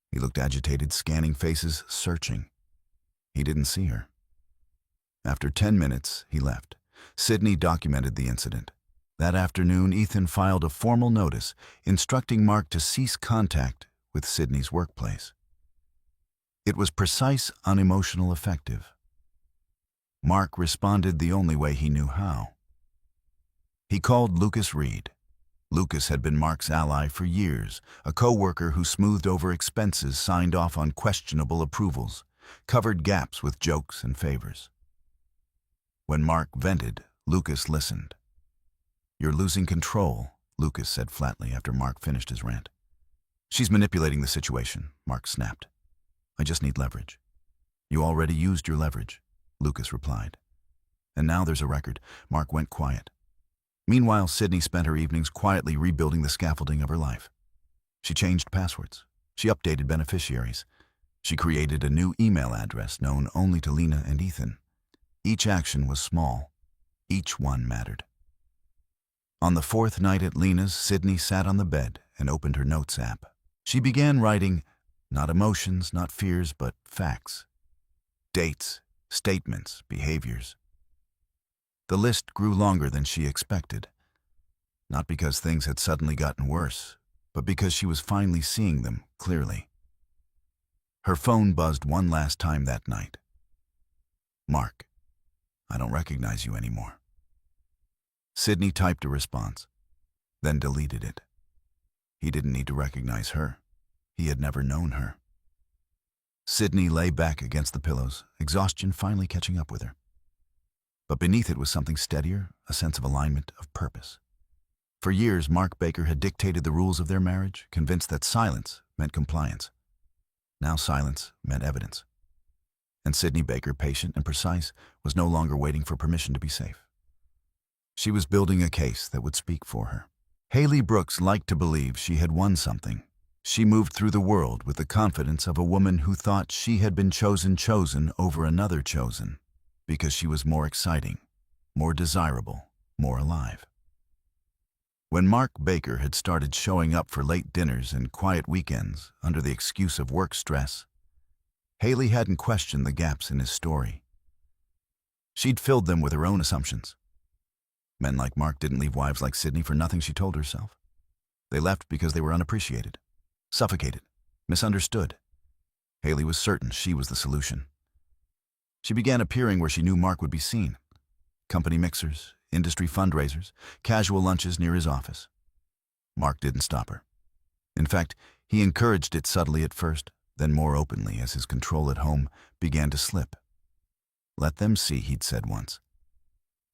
He looked agitated, scanning faces, searching. He didn't see her. After 10 minutes, he left. Sydney documented the incident. That afternoon, Ethan filed a formal notice instructing Mark to cease contact with Sydney's workplace. It was precise, unemotional, effective. Mark responded the only way he knew how. He called Lucas Reed. Lucas had been Mark's ally for years, a co-worker who smoothed over expenses, signed off on questionable approvals, covered gaps with jokes and favors. When Mark vented, Lucas listened. "You're losing control," Lucas said flatly after Mark finished his rant. "She's manipulating the situation," Mark snapped. "I just need leverage." "You already used your leverage," Lucas replied. "And now there's a record." Mark went quiet. Meanwhile, Sydney spent her evenings quietly rebuilding the scaffolding of her life. She changed passwords. She updated beneficiaries. She created a new email address known only to Lena and Ethan. Each action was small. Each one mattered. On the 4th night at Lena's, Sydney sat on the bed and opened her notes app. She began writing, not emotions, not fears, but facts. Dates, statements, behaviors. The list grew longer than she expected. Not because things had suddenly gotten worse, but because she was finally seeing them clearly. Her phone buzzed one last time that night. "Mark, I don't recognize you anymore." Sydney typed a response, then deleted it. He didn't need to recognize her. He had never known her. Sydney lay back against the pillows, exhaustion finally catching up with her. But beneath it was something steadier, a sense of alignment, of purpose. For years, Mark Baker had dictated the rules of their marriage, convinced that silence meant compliance. Now silence meant evidence. And Sydney Baker, patient and precise, was no longer waiting for permission to be safe. She was building a case that would speak for her. Haley Brooks liked to believe she had won something. She moved through the world with the confidence of a woman who thought she had been chosen over another chosen, because she was more exciting, more desirable, more alive. When Mark Baker had started showing up for late dinners and quiet weekends under the excuse of work stress, Haley hadn't questioned the gaps in his story. She'd filled them with her own assumptions. Men like Mark didn't leave wives like Sydney for nothing, she told herself. They left because they were unappreciated, suffocated, misunderstood. Haley was certain she was the solution. She began appearing where she knew Mark would be seen. Company mixers, industry fundraisers, casual lunches near his office. Mark didn't stop her. In fact, he encouraged it subtly at first, then more openly as his control at home began to slip. "Let them see," he'd said once.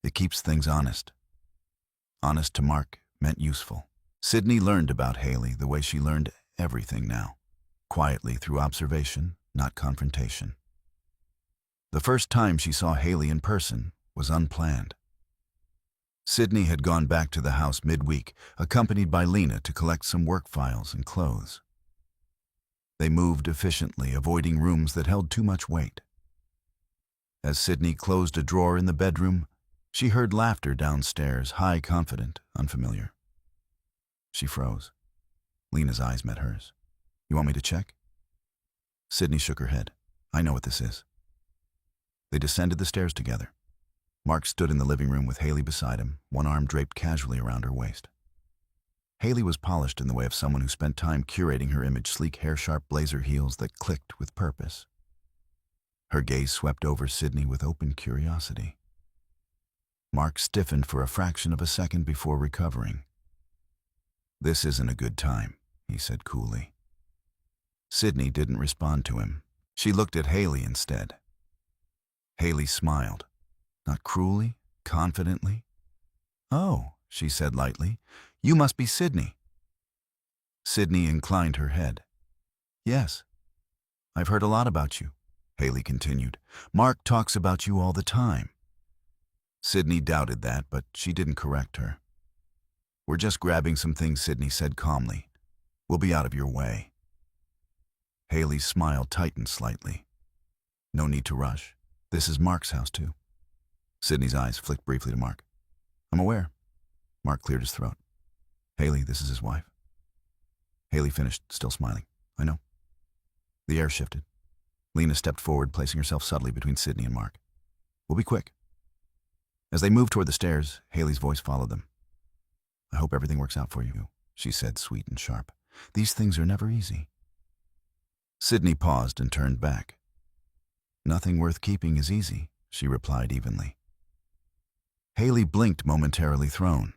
"It keeps things honest." Honest to Mark meant useful. Sydney learned about Haley the way she learned everything now, quietly through observation, not confrontation. The first time she saw Haley in person was unplanned. Sydney had gone back to the house midweek, accompanied by Lena to collect some work files and clothes. They moved efficiently, avoiding rooms that held too much weight. As Sydney closed a drawer in the bedroom, she heard laughter downstairs, high, confident, unfamiliar. She froze. Lena's eyes met hers. "You want me to check?" Sydney shook her head. "I know what this is." They descended the stairs together. Mark stood in the living room with Haley beside him, one arm draped casually around her waist. Haley was polished in the way of someone who spent time curating her image, sleek, hair-sharp blazer heels that clicked with purpose. Her gaze swept over Sydney with open curiosity. Mark stiffened for a fraction of a second before recovering. "This isn't a good time," he said coolly. Sydney didn't respond to him. She looked at Haley instead. Haley smiled, not cruelly, confidently. Oh, she said lightly. You must be Sydney. Sydney inclined her head. Yes, I've heard a lot about you, Haley continued. Mark talks about you all the time. Sydney doubted that, but she didn't correct her. We're just grabbing some things, Sydney said calmly. We'll be out of your way. Haley's smile tightened slightly. No need to rush. This is Mark's house, too. Sydney's eyes flicked briefly to Mark. I'm aware. Mark cleared his throat. Haley, this is his wife. Haley finished, still smiling. I know. The air shifted. Lena stepped forward, placing herself subtly between Sydney and Mark. We'll be quick. As they moved toward the stairs, Haley's voice followed them. I hope everything works out for you, she said, sweet and sharp. These things are never easy. Sydney paused and turned back. Nothing worth keeping is easy, she replied evenly. Haley blinked, momentarily thrown.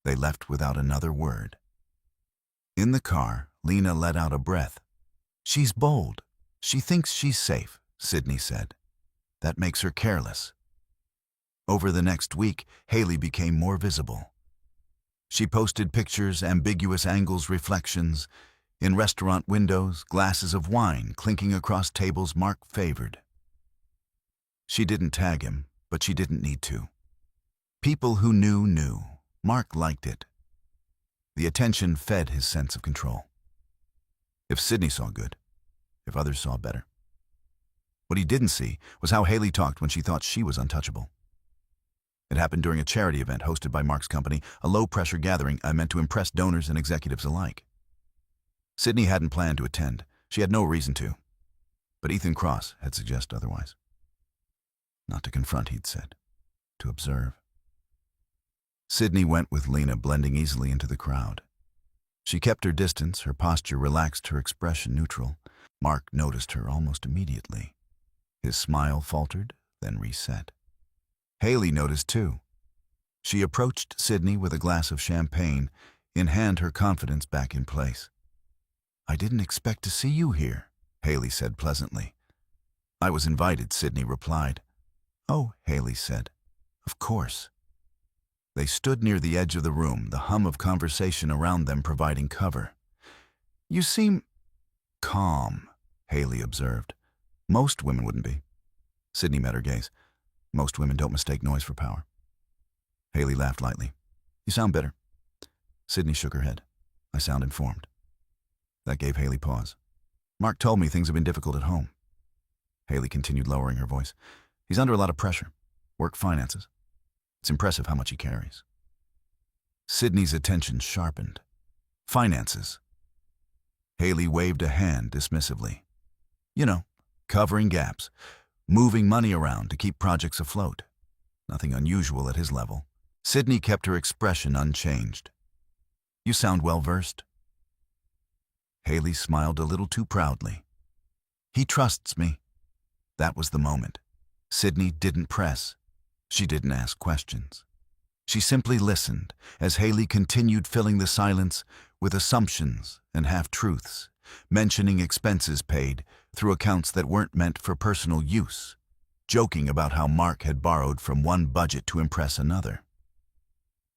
They left without another word. In the car, Lena let out a breath. She's bold. She thinks she's safe, Sydney said. That makes her careless. Over the next week, Haley became more visible. She posted pictures, ambiguous angles, reflections. In restaurant windows, glasses of wine clinking across tables Mark favored. She didn't tag him, but she didn't need to. People who knew. Mark liked it. The attention fed his sense of control. If Sydney saw good, if others saw better. What he didn't see was how Haley talked when she thought she was untouchable. It happened during a charity event hosted by Mark's company, a low-pressure gathering meant to impress donors and executives alike. Sydney hadn't planned to attend. She had no reason to. But Ethan Cross had suggested otherwise. Not to confront, he'd said. To observe. Sydney went with Lena, blending easily into the crowd. She kept her distance, her posture relaxed, her expression neutral. Mark noticed her almost immediately. His smile faltered, then reset. Haley noticed too. She approached Sydney with a glass of champagne, in hand, her confidence back in place. I didn't expect to see you here, Haley said pleasantly. I was invited, Sydney replied. Oh, Haley said. Of course. They stood near the edge of the room, the hum of conversation around them providing cover. You seem calm, Haley observed. Most women wouldn't be. Sydney met her gaze. Most women don't mistake noise for power. Haley laughed lightly. You sound bitter. Sydney shook her head. I sound informed. That gave Haley pause. Mark told me things have been difficult at home. Haley continued, lowering her voice. He's under a lot of pressure. Work, finances. It's impressive how much he carries. Sydney's attention sharpened. Finances. Haley waved a hand dismissively. You know, covering gaps, moving money around to keep projects afloat. Nothing unusual at his level. Sydney kept her expression unchanged. You sound well-versed. Haley smiled a little too proudly. He trusts me. That was the moment. Sydney didn't press. She didn't ask questions. She simply listened as Haley continued filling the silence with assumptions and half-truths, mentioning expenses paid through accounts that weren't meant for personal use, joking about how Mark had borrowed from one budget to impress another.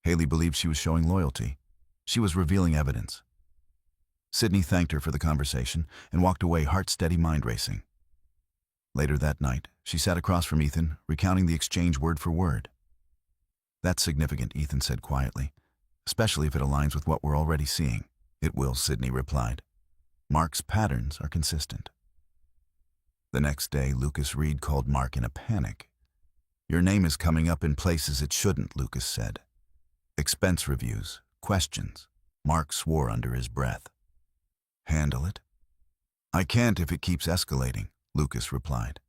Haley believed she was showing loyalty. She was revealing evidence. Sydney thanked her for the conversation and walked away, heart steady, mind racing. Later that night, she sat across from Ethan, recounting the exchange word for word. That's significant, Ethan said quietly, especially if it aligns with what we're already seeing. It will, Sydney replied. Mark's patterns are consistent. The next day, Lucas Reed called Mark in a panic. Your name is coming up in places it shouldn't, Lucas said. Expense reviews, questions. Mark swore under his breath. Handle it? I can't if it keeps escalating, Lucas replied.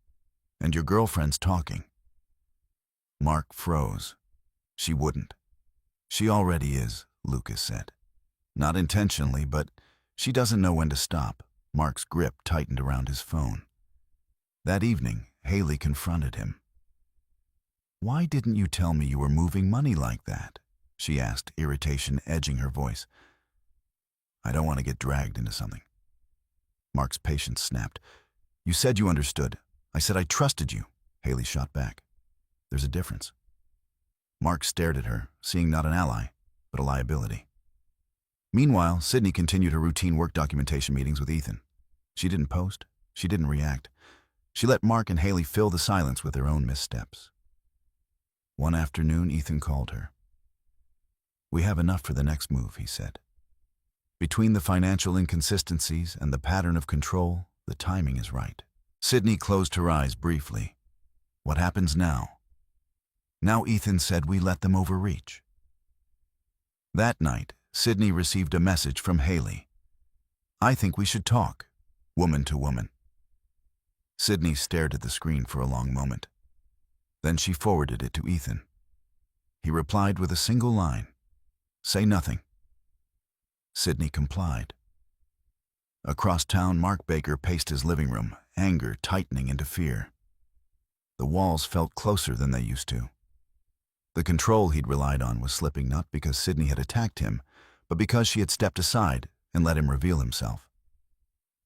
And your girlfriend's talking. Mark froze. She wouldn't. She already is, Lucas said. Not intentionally, but she doesn't know when to stop. Mark's grip tightened around his phone. That evening, Haley confronted him. Why didn't you tell me you were moving money like that? She asked, irritation edging her voice. I don't want to get dragged into something. Mark's patience snapped. You said you understood. I said I trusted you. Haley shot back. There's a difference. Mark stared at her, seeing not an ally, but a liability. Meanwhile, Sydney continued her routine work documentation meetings with Ethan. She didn't post. She didn't react. She let Mark and Haley fill the silence with their own missteps. One afternoon, Ethan called her. "We have enough for the next move," he said. "Between the financial inconsistencies and the pattern of control, the timing is right." Sydney closed her eyes briefly. What happens now? Now Ethan said we let them overreach. That night, Sydney received a message from Haley. "I think we should talk, woman to woman." Sydney stared at the screen for a long moment. Then she forwarded it to Ethan. He replied with a single line, "Say nothing." Sydney complied. Across town, Mark Baker paced his living room, anger tightening into fear. The walls felt closer than they used to. The control he'd relied on was slipping, not because Sydney had attacked him, but because she had stepped aside and let him reveal himself.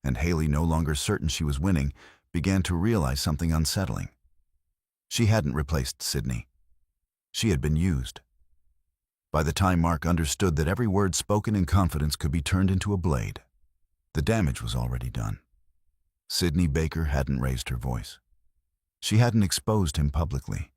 And Haley, no longer certain she was winning, began to realize something unsettling. She hadn't replaced Sydney. She had been used. By the time Mark understood that every word spoken in confidence could be turned into a blade, the damage was already done. Sydney Baker hadn't raised her voice. She hadn't exposed him publicly.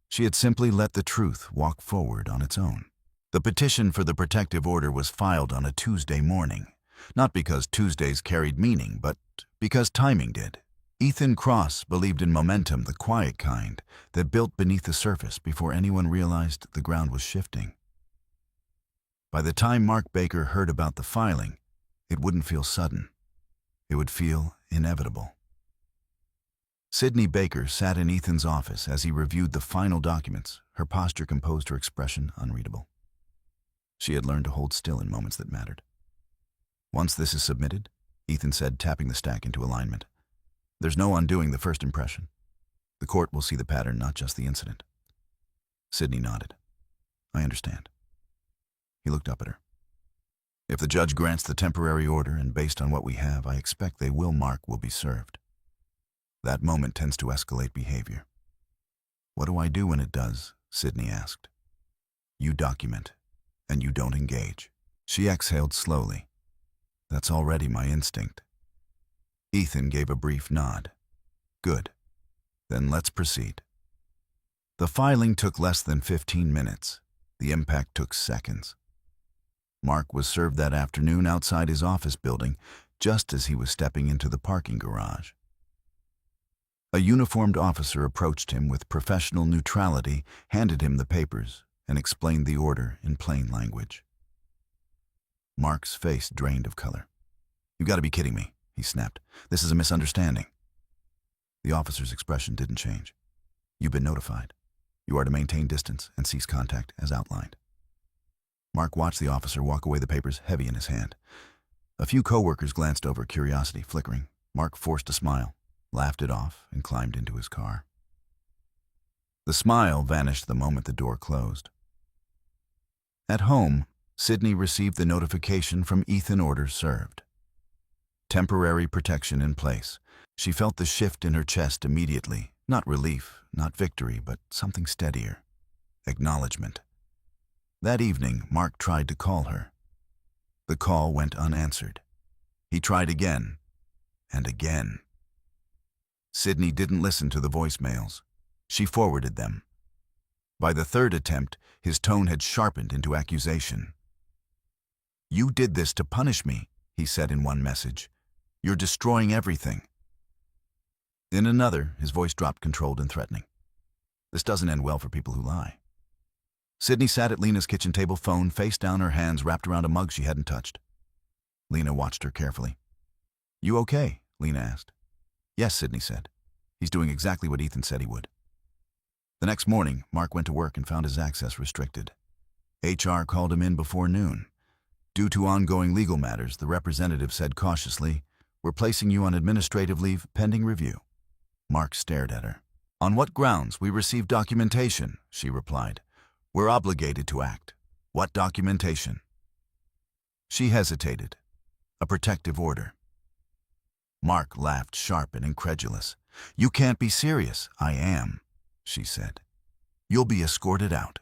She had simply let the truth walk forward on its own. The petition for the protective order was filed on a Tuesday morning, not because Tuesdays carried meaning, but because timing did. Ethan Cross believed in momentum, the quiet kind, that built beneath the surface before anyone realized the ground was shifting. By the time Mark Baker heard about the filing, it wouldn't feel sudden. It would feel inevitable. Sydney Baker sat in Ethan's office as he reviewed the final documents, her posture composed, her expression unreadable. She had learned to hold still in moments that mattered. "Once this is submitted," Ethan said, tapping the stack into alignment, "there's no undoing the first impression. The court will see the pattern, not just the incident." Sydney nodded. "I understand." He looked up at her. "If the judge grants the temporary order, and based on what we have, I expect Mark will be served. That moment tends to escalate behavior." "What do I do when it does?" Sydney asked. "You document, and you don't engage." She exhaled slowly. "That's already my instinct." Ethan gave a brief nod. "Good. Then let's proceed." The filing took less than 15 minutes. The impact took seconds. Mark was served that afternoon outside his office building, just as he was stepping into the parking garage. A uniformed officer approached him with professional neutrality, handed him the papers, and explained the order in plain language. Mark's face drained of color. "You've got to be kidding me," he snapped. "This is a misunderstanding." The officer's expression didn't change. "You've been notified. You are to maintain distance and cease contact as outlined." Mark watched the officer walk away, the papers heavy in his hand. A few co-workers glanced over, curiosity flickering. Mark forced a smile, laughed it off, and climbed into his car. The smile vanished the moment the door closed. At home, Sydney received the notification from Ethan, order served. Temporary protection in place. She felt the shift in her chest immediately. Not relief, not victory, but something steadier. Acknowledgement. That evening, Mark tried to call her. The call went unanswered. He tried again, and again. Sydney didn't listen to the voicemails. She forwarded them. By the third attempt, his tone had sharpened into accusation. "You did this to punish me," he said in one message. "You're destroying everything." In another, his voice dropped, controlled and threatening. "This doesn't end well for people who lie." Sydney sat at Lena's kitchen table, phone face down, her hands wrapped around a mug she hadn't touched. Lena watched her carefully. "You okay?" Lena asked. "Yes," Sydney said. "He's doing exactly what Ethan said he would." The next morning, Mark went to work and found his access restricted. HR called him in before noon. Due to ongoing legal matters, the representative said cautiously, "We're placing you on administrative leave pending review." Mark stared at her. "On what grounds? We received documentation," she replied. "We're obligated to act." "What documentation?" She hesitated. "A protective order." Mark laughed, sharp and incredulous. "You can't be serious." "I am," she said. "You'll be escorted out."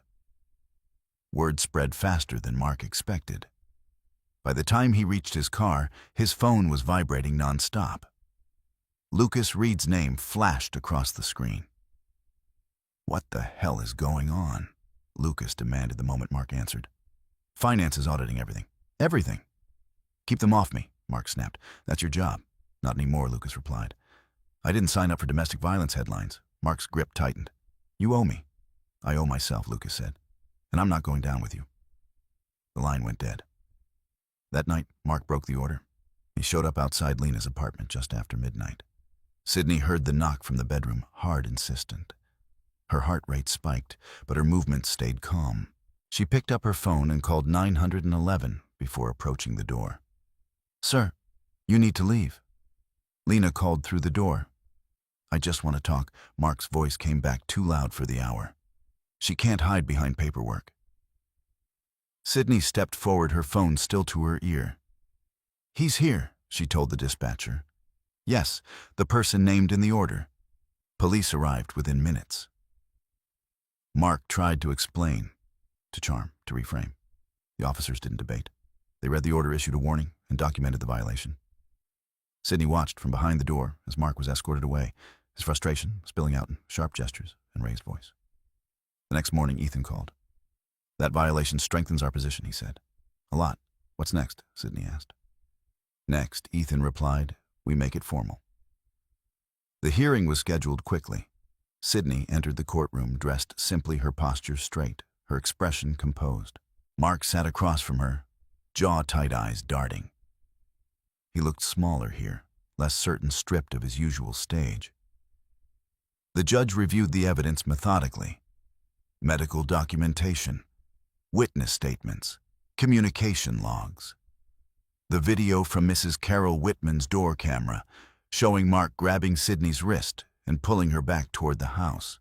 Word spread faster than Mark expected. By the time he reached his car, his phone was vibrating nonstop. Lucas Reed's name flashed across the screen. "What the hell is going on?" Lucas demanded the moment Mark answered. "Finance is auditing everything. Everything." "Keep them off me," Mark snapped. "That's your job." "Not anymore," Lucas replied. "I didn't sign up for domestic violence headlines." Mark's grip tightened. "You owe me." "I owe myself," Lucas said. "And I'm not going down with you." The line went dead. That night, Mark broke the order. He showed up outside Lena's apartment just after midnight. Sydney heard the knock from the bedroom, hard, insistent. Her heart rate spiked, but her movements stayed calm. She picked up her phone and called 911 before approaching the door. "Sir, you need to leave." Lena called through the door. "I just want to talk." Mark's voice came back too loud for the hour. "She can't hide behind paperwork." Sydney stepped forward, her phone still to her ear. "He's here," she told the dispatcher. "Yes, the person named in the order." Police arrived within minutes. Mark tried to explain, to charm, to reframe. The officers didn't debate. They read the order, issued a warning, and documented the violation. Sydney watched from behind the door as Mark was escorted away, his frustration spilling out in sharp gestures and raised voice. The next morning, Ethan called. "That violation strengthens our position," he said. "A lot. What's next?" Sydney asked. "Next," Ethan replied, "we make it formal." The hearing was scheduled quickly. Sydney entered the courtroom dressed simply, her posture straight, her expression composed. Mark sat across from her, jaw-tight, eyes darting. He looked smaller here, less certain, stripped of his usual stage. The judge reviewed the evidence methodically. Medical documentation, witness statements, communication logs. The video from Mrs. Carol Whitman's door camera, showing Mark grabbing Sydney's wrist and pulling her back toward the house.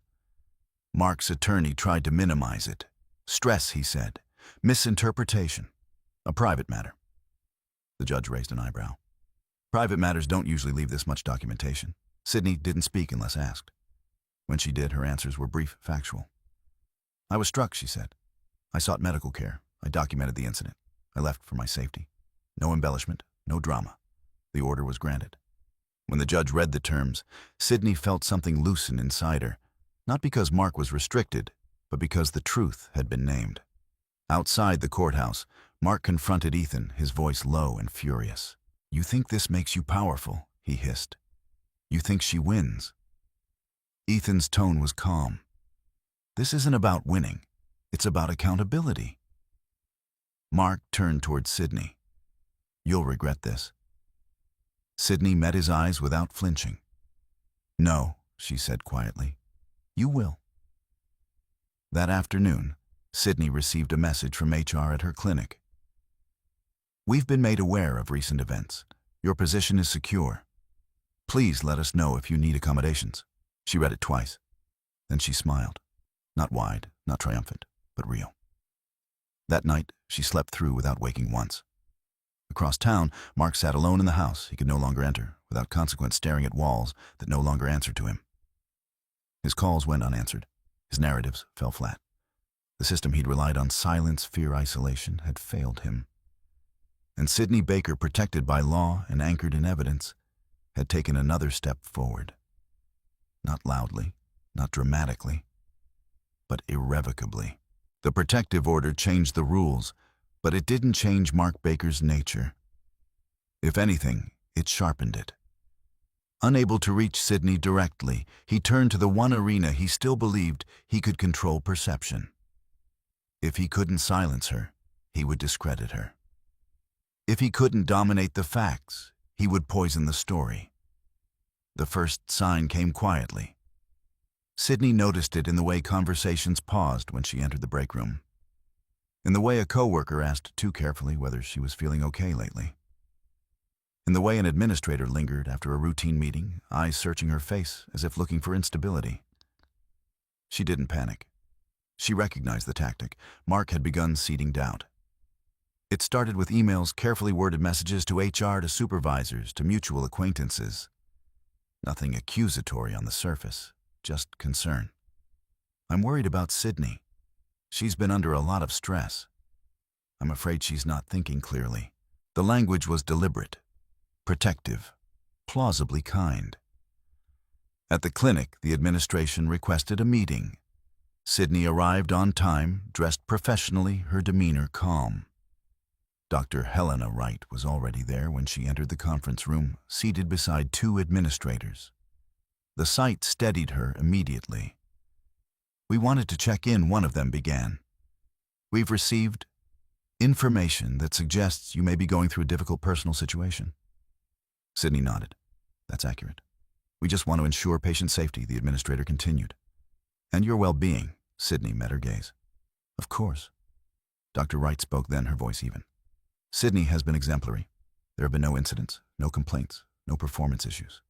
Mark's attorney tried to minimize it. "Stress," he said. "Misinterpretation. A private matter." The judge raised an eyebrow. "Private matters don't usually leave this much documentation." Sydney didn't speak unless asked. When she did, her answers were brief, factual. "I was struck," she said. "I sought medical care. I documented the incident. I left for my safety. No embellishment, no drama." The order was granted. When the judge read the terms, Sydney felt something loosen inside her, not because Mark was restricted, but because the truth had been named. Outside the courthouse, Mark confronted Ethan, his voice low and furious. "You think this makes you powerful?" he hissed. "You think she wins?" Ethan's tone was calm. "This isn't about winning. It's about accountability." Mark turned toward Sydney. "You'll regret this." Sydney met his eyes without flinching. "No," she said quietly. "You will." That afternoon, Sydney received a message from HR at her clinic. "We've been made aware of recent events. Your position is secure. Please let us know if you need accommodations." She read it twice. Then she smiled. Not wide, not triumphant, but real. That night, she slept through without waking once. Across town, Mark sat alone in the house he could no longer enter, without consequence, staring at walls that no longer answered to him. His calls went unanswered. His narratives fell flat. The system he'd relied on, silence, fear, isolation, had failed him. And Sydney Baker, protected by law and anchored in evidence, had taken another step forward. Not loudly, not dramatically, but irrevocably. The protective order changed the rules, but it didn't change Mark Baker's nature. If anything, it sharpened it. Unable to reach Sydney directly, he turned to the one arena he still believed he could control: perception. If he couldn't silence her, he would discredit her. If he couldn't dominate the facts, he would poison the story. The first sign came quietly. Sydney noticed it in the way conversations paused when she entered the break room. In the way a coworker asked too carefully whether she was feeling okay lately. In the way an administrator lingered after a routine meeting, eyes searching her face as if looking for instability. She didn't panic. She recognized the tactic. Mark had begun seeding doubt. It started with emails, carefully worded messages to HR, to supervisors, to mutual acquaintances. Nothing accusatory on the surface, just concern. "I'm worried about Sydney." She's been under a lot of stress. I'm afraid she's not thinking clearly. The language was deliberate, protective, plausibly kind. At the clinic, the administration requested a meeting. Sydney arrived on time, dressed professionally, her demeanor calm. Dr. Helena Wright was already there when she entered the conference room, seated beside two administrators. The sight steadied her immediately. "We wanted to check in," one of them began. "We've received information that suggests you may be going through a difficult personal situation." Sydney nodded. "That's accurate. We just want to ensure patient safety," the administrator continued. "And your well-being," Sydney met her gaze. "Of course." Dr. Wright spoke then, her voice even. "Sydney has been exemplary. There have been no incidents, no complaints, no performance issues."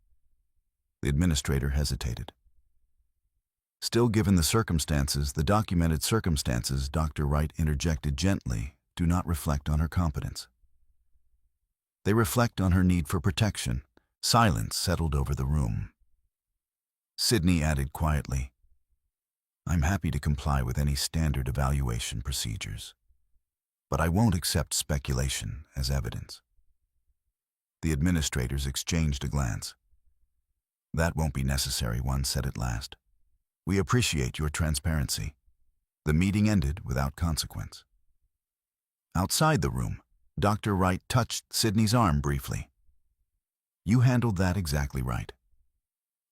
The administrator hesitated. "Still, given the circumstances, the documented circumstances," Dr. Wright interjected gently, "do not reflect on her competence. They reflect on her need for protection." Silence settled over the room. Sydney added quietly, "I'm happy to comply with any standard evaluation procedures, but I won't accept speculation as evidence." The administrators exchanged a glance. "That won't be necessary," one said at last. "We appreciate your transparency." The meeting ended without consequence. Outside the room, Dr. Wright touched Sydney's arm briefly. "You handled that exactly right."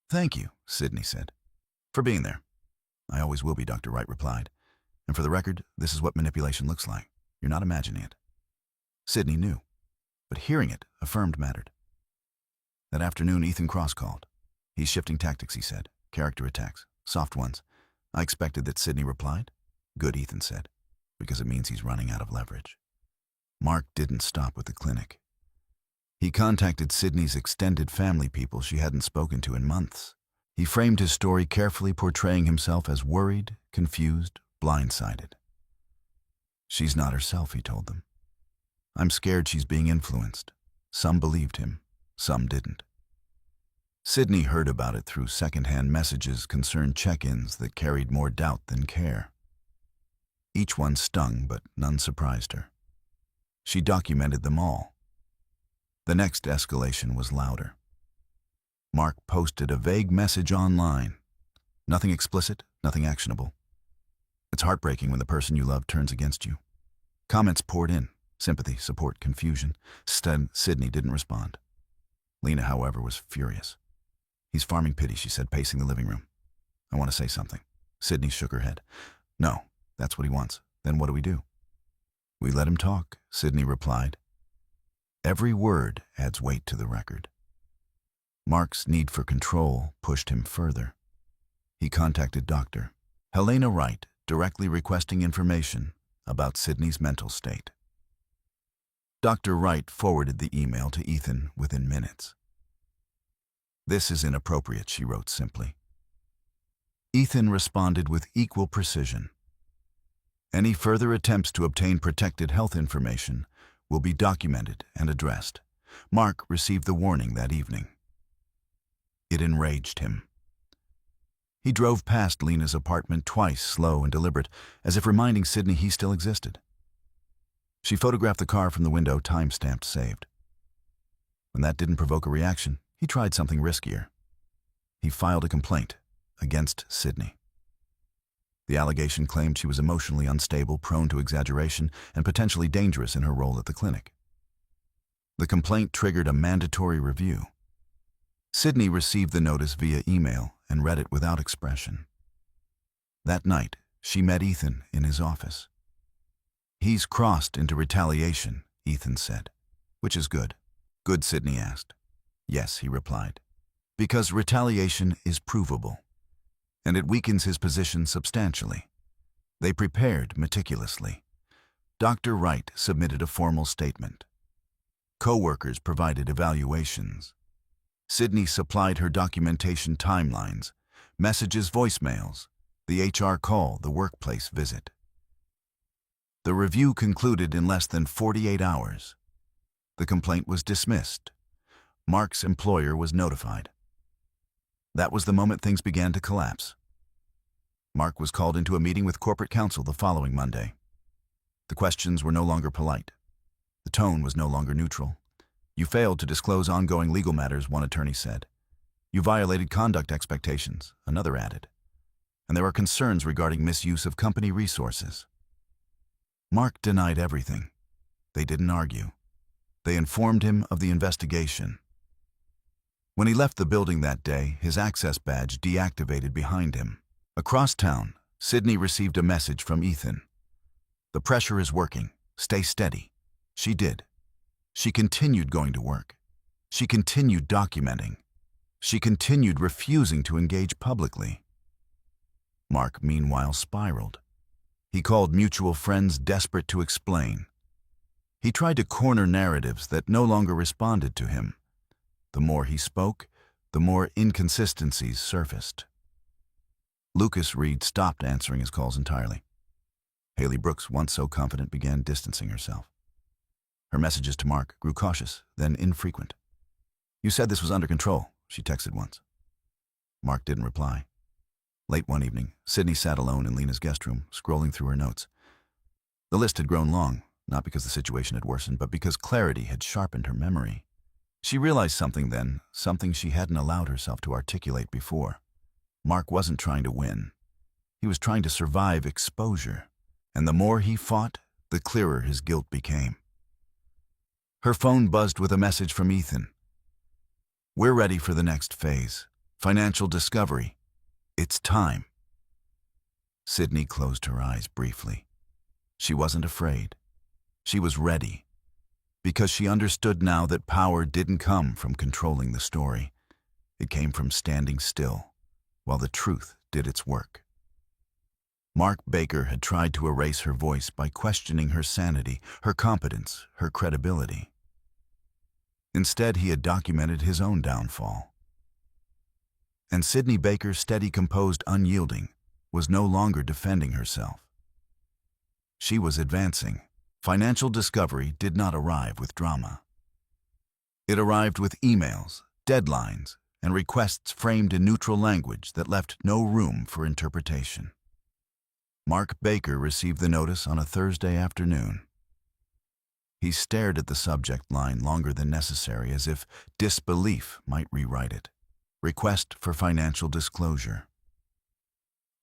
"Thank you," Sydney said, "for being there." "I always will be," Dr. Wright replied. "And for the record, this is what manipulation looks like. You're not imagining it." Sydney knew, but hearing it affirmed mattered. That afternoon, Ethan Cross called. "He's shifting tactics," he said. "Character attacks. Soft ones." "I expected that," Sydney replied. "Good," Ethan said, "because it means he's running out of leverage." Mark didn't stop with the clinic. He contacted Sydney's extended family, people she hadn't spoken to in months. He framed his story carefully, portraying himself as worried, confused, blindsided. "She's not herself," he told them. "I'm scared she's being influenced." Some believed him, some didn't. Sydney heard about it through second-hand messages, concerned check-ins that carried more doubt than care. Each one stung, but none surprised her. She documented them all. The next escalation was louder. Mark posted a vague message online. Nothing explicit, nothing actionable. "It's heartbreaking when the person you love turns against you." Comments poured in. Sympathy, support, confusion. Sydney didn't respond. Lena, however, was furious. "He's farming pity," she said, pacing the living room. "I want to say something." Sydney shook her head. "No, that's what he wants. Then what do we do?" "We let him talk," Sydney replied. Every word adds weight to the record. Mark's need for control pushed him further. He contacted Dr. Helena Wright, directly requesting information about Sydney's mental state. Dr. Wright forwarded the email to Ethan within minutes. "This is inappropriate," she wrote simply. Ethan responded with equal precision. "Any further attempts to obtain protected health information will be documented and addressed." Mark received the warning that evening. It enraged him. He drove past Lena's apartment twice, slow and deliberate, as if reminding Sydney he still existed. She photographed the car from the window, time-stamped saved. When that didn't provoke a reaction, he tried something riskier. He filed a complaint against Sydney. The allegation claimed she was emotionally unstable, prone to exaggeration, and potentially dangerous in her role at the clinic. The complaint triggered a mandatory review. Sydney received the notice via email and read it without expression. That night, she met Ethan in his office. "He's crossed into retaliation," Ethan said. "Which is good." "Good?" Sydney asked. "Yes," he replied. "Because retaliation is provable, and it weakens his position substantially." They prepared meticulously. Dr. Wright submitted a formal statement. Co-workers provided evaluations. Sydney supplied her documentation timelines, messages, voicemails, the HR call, the workplace visit. The review concluded in less than 48 hours. The complaint was dismissed. Mark's employer was notified. That was the moment things began to collapse. Mark was called into a meeting with corporate counsel the following Monday. The questions were no longer polite. The tone was no longer neutral. "You failed to disclose ongoing legal matters," one attorney said. "You violated conduct expectations," another added. "And there are concerns regarding misuse of company resources." Mark denied everything. They didn't argue. They informed him of the investigation. When he left the building that day, his access badge deactivated behind him. Across town, Sydney received a message from Ethan. "The pressure is working. Stay steady." She did. She continued going to work. She continued documenting. She continued refusing to engage publicly. Mark, meanwhile, spiraled. He called mutual friends desperate to explain. He tried to corner narratives that no longer responded to him. The more he spoke, the more inconsistencies surfaced. Lucas Reed stopped answering his calls entirely. Haley Brooks, once so confident, began distancing herself. Her messages to Mark grew cautious, then infrequent. "You said this was under control," she texted once. Mark didn't reply. Late one evening, Sydney sat alone in Lena's guest room, scrolling through her notes. The list had grown long, not because the situation had worsened, but because clarity had sharpened her memory. She realized something then, something she hadn't allowed herself to articulate before. Mark wasn't trying to win. He was trying to survive exposure. And the more he fought, the clearer his guilt became. Her phone buzzed with a message from Ethan. "We're ready for the next phase. Financial discovery. It's time." Sydney closed her eyes briefly. She wasn't afraid. She was ready. Because she understood now that power didn't come from controlling the story. It came from standing still, while the truth did its work. Mark Baker had tried to erase her voice by questioning her sanity, her competence, her credibility. Instead, he had documented his own downfall. And Sydney Baker, steady, composed, unyielding, was no longer defending herself. She was advancing. Financial discovery did not arrive with drama. It arrived with emails, deadlines, and requests framed in neutral language that left no room for interpretation. Mark Baker received the notice on a Thursday afternoon. He stared at the subject line longer than necessary, as if disbelief might rewrite it. Request for financial disclosure.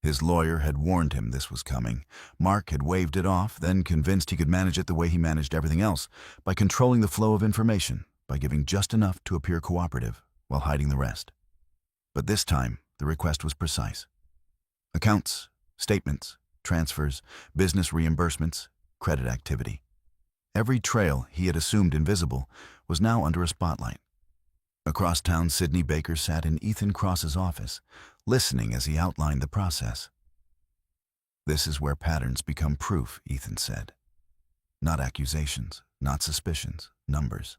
His lawyer had warned him this was coming. Mark had waved it off, then convinced he could manage it the way he managed everything else, by controlling the flow of information, by giving just enough to appear cooperative, while hiding the rest. But this time, the request was precise. Accounts, statements, transfers, business reimbursements, credit activity. Every trail he had assumed invisible was now under a spotlight. Across town, Sydney Baker sat in Ethan Cross's office, listening as he outlined the process. "This is where patterns become proof," Ethan said. "Not accusations, not suspicions, numbers."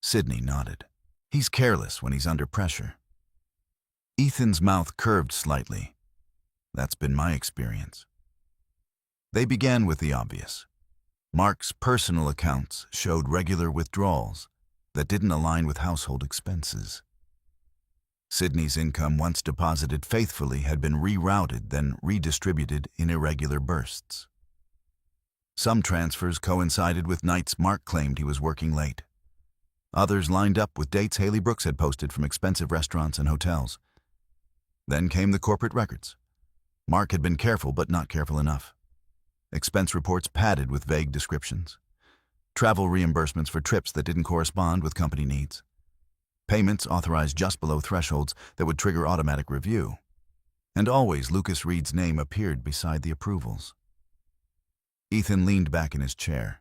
Sydney nodded. "He's careless when he's under pressure." Ethan's mouth curved slightly. "That's been my experience." They began with the obvious. Mark's personal accounts showed regular withdrawals that didn't align with household expenses. Sydney's income, once deposited faithfully, had been rerouted, then redistributed in irregular bursts. Some transfers coincided with nights Mark claimed he was working late. Others lined up with dates Haley Brooks had posted from expensive restaurants and hotels. Then came the corporate records. Mark had been careful, but not careful enough. Expense reports padded with vague descriptions. Travel reimbursements for trips that didn't correspond with company needs. Payments authorized just below thresholds that would trigger automatic review. And always Lucas Reed's name appeared beside the approvals. Ethan leaned back in his chair.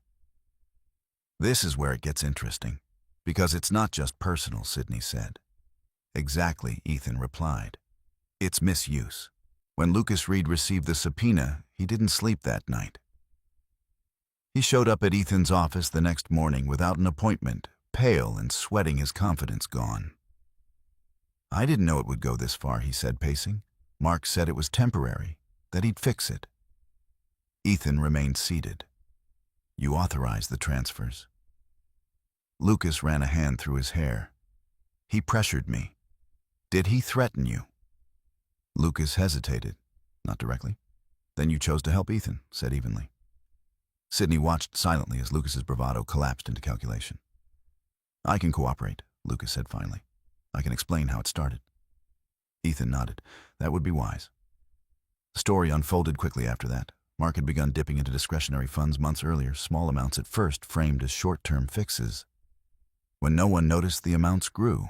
"This is where it gets interesting, because it's not just personal," Sydney said. "Exactly," Ethan replied. "It's misuse." When Lucas Reed received the subpoena, he didn't sleep that night. He showed up at Ethan's office the next morning without an appointment, pale and sweating, his confidence gone. "I didn't know it would go this far," he said, pacing. "Mark said it was temporary, that he'd fix it." Ethan remained seated. "You authorized the transfers." Lucas ran a hand through his hair. "He pressured me." "Did he threaten you?" Lucas hesitated. Not directly. Then you chose to help Ethan, said evenly. Sydney watched silently as Lucas's bravado collapsed into calculation. I can cooperate, Lucas said finally. I can explain how it started. Ethan nodded. That would be wise. The story unfolded quickly after that. Mark had begun dipping into discretionary funds months earlier, small amounts at first framed as short-term fixes. When no one noticed, the amounts grew.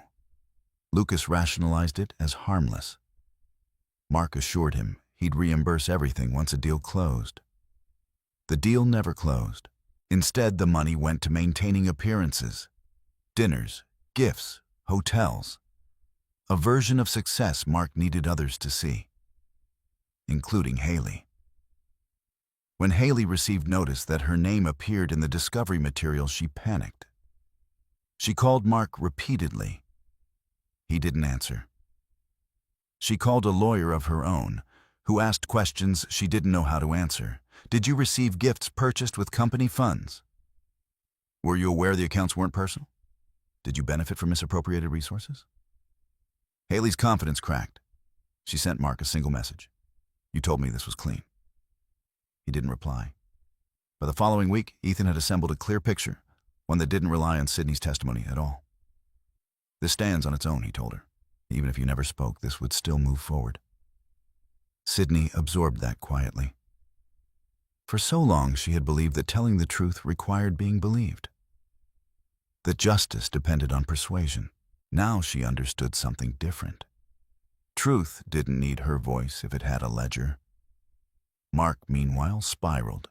Lucas rationalized it as harmless. Mark assured him he'd reimburse everything once a deal closed. The deal never closed. Instead, the money went to maintaining appearances, dinners, gifts, hotels. A version of success Mark needed others to see, including Haley. When Haley received notice that her name appeared in the discovery material, she panicked. She called Mark repeatedly. He didn't answer. She called a lawyer of her own, who asked questions she didn't know how to answer. Did you receive gifts purchased with company funds? Were you aware the accounts weren't personal? Did you benefit from misappropriated resources? Haley's confidence cracked. She sent Mark a single message. You told me this was clean. He didn't reply. By the following week, Ethan had assembled a clear picture, one that didn't rely on Sydney's testimony at all. This stands on its own, he told her. Even if you never spoke, this would still move forward. Sydney absorbed that quietly. For so long, she had believed that telling the truth required being believed, that justice depended on persuasion. Now she understood something different. Truth didn't need her voice if it had a ledger. Mark, meanwhile, spiraled.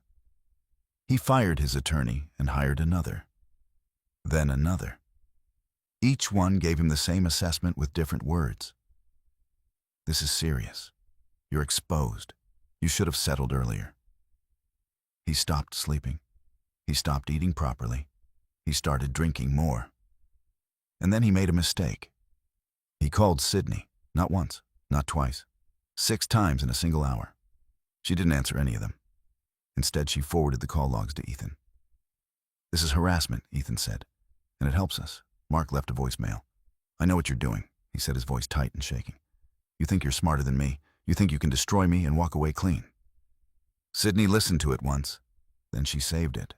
He fired his attorney and hired another. Then another. Each one gave him the same assessment with different words. This is serious. You're exposed. You should have settled earlier. He stopped sleeping. He stopped eating properly. He started drinking more. And then he made a mistake. He called Sydney, not once, not twice, 6 times in a single hour. She didn't answer any of them. Instead, she forwarded the call logs to Ethan. This is harassment, Ethan said, and it helps us. Mark left a voicemail. I know what you're doing, he said, his voice tight and shaking. You think you're smarter than me. You think you can destroy me and walk away clean. Sydney listened to it once, then she saved it.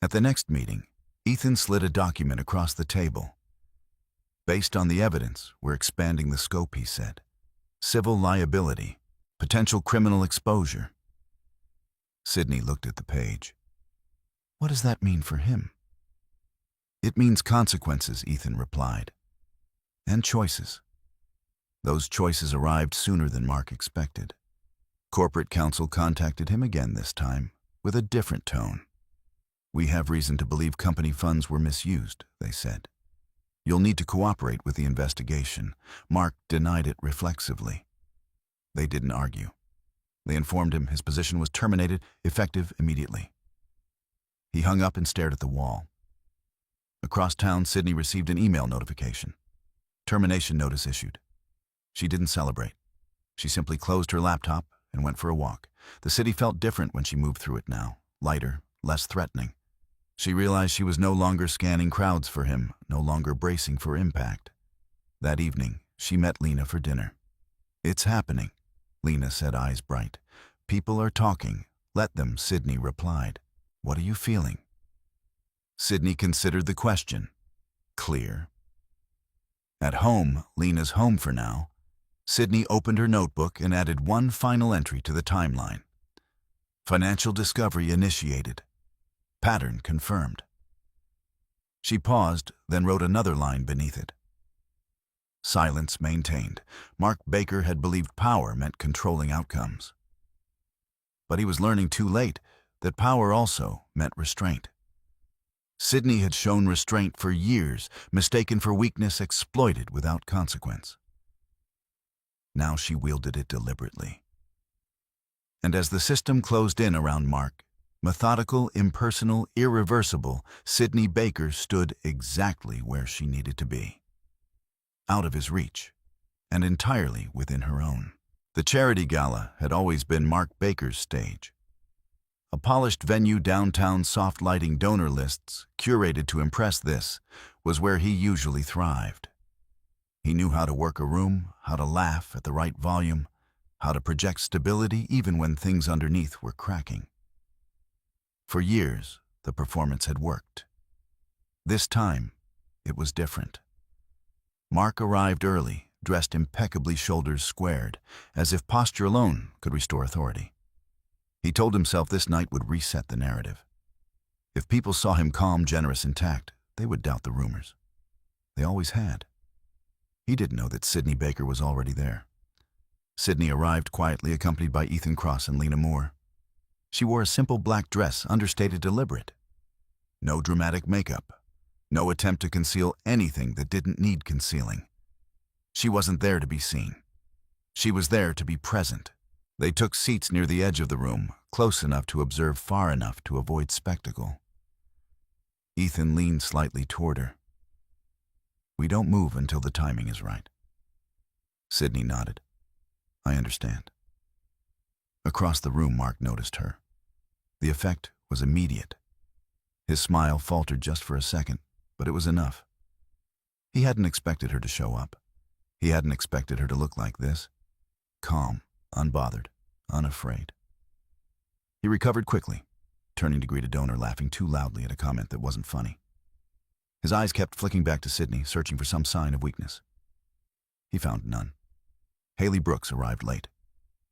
At the next meeting, Ethan slid a document across the table. Based on the evidence, we're expanding the scope, he said. Civil liability, potential criminal exposure. Sydney looked at the page. What does that mean for him? It means consequences, Ethan replied. And choices. Those choices arrived sooner than Mark expected. Corporate counsel contacted him again this time, with a different tone. We have reason to believe company funds were misused, they said. You'll need to cooperate with the investigation. Mark denied it reflexively. They didn't argue. They informed him his position was terminated, effective immediately. He hung up and stared at the wall. Across town, Sydney received an email notification. Termination notice issued. She didn't celebrate. She simply closed her laptop and went for a walk. The city felt different when she moved through it now, lighter, less threatening. She realized she was no longer scanning crowds for him, no longer bracing for impact. That evening, she met Lena for dinner. It's happening, Lena said, eyes bright. People are talking. Let them, Sydney replied. What are you feeling? Sydney considered the question. Clear. At home, Lena's home for now, Sydney opened her notebook and added one final entry to the timeline. Financial discovery initiated. Pattern confirmed. She paused, then wrote another line beneath it. Silence maintained. Mark Baker had believed power meant controlling outcomes. But he was learning too late that power also meant restraint. Sydney had shown restraint for years, mistaken for weakness, exploited without consequence. Now she wielded it deliberately. And as the system closed in around Mark, methodical, impersonal, irreversible, Sydney Baker stood exactly where she needed to be. Out of his reach, and entirely within her own. The charity gala had always been Mark Baker's stage. A polished venue downtown, soft lighting, donor lists, curated to impress, this was where he usually thrived. He knew how to work a room, how to laugh at the right volume, how to project stability even when things underneath were cracking. For years, the performance had worked. This time, it was different. Mark arrived early, dressed impeccably, shoulders squared, as if posture alone could restore authority. He told himself this night would reset the narrative. If people saw him calm, generous, intact, they would doubt the rumors. They always had. He didn't know that Sydney Baker was already there. Sydney arrived quietly, accompanied by Ethan Cross and Lena Moore. She wore a simple black dress, understated, deliberate. No dramatic makeup. No attempt to conceal anything that didn't need concealing. She wasn't there to be seen. She was there to be present. They took seats near the edge of the room, close enough to observe, far enough to avoid spectacle. Ethan leaned slightly toward her. "We don't move until the timing is right." Sydney nodded. "I understand." Across the room, Mark noticed her. The effect was immediate. His smile faltered just for a second, but it was enough. He hadn't expected her to show up. He hadn't expected her to look like this. Calm, unbothered, unafraid. He recovered quickly, turning to greet a donor, laughing too loudly at a comment that wasn't funny. His eyes kept flicking back to Sydney, searching for some sign of weakness. He found none. Haley Brooks arrived late.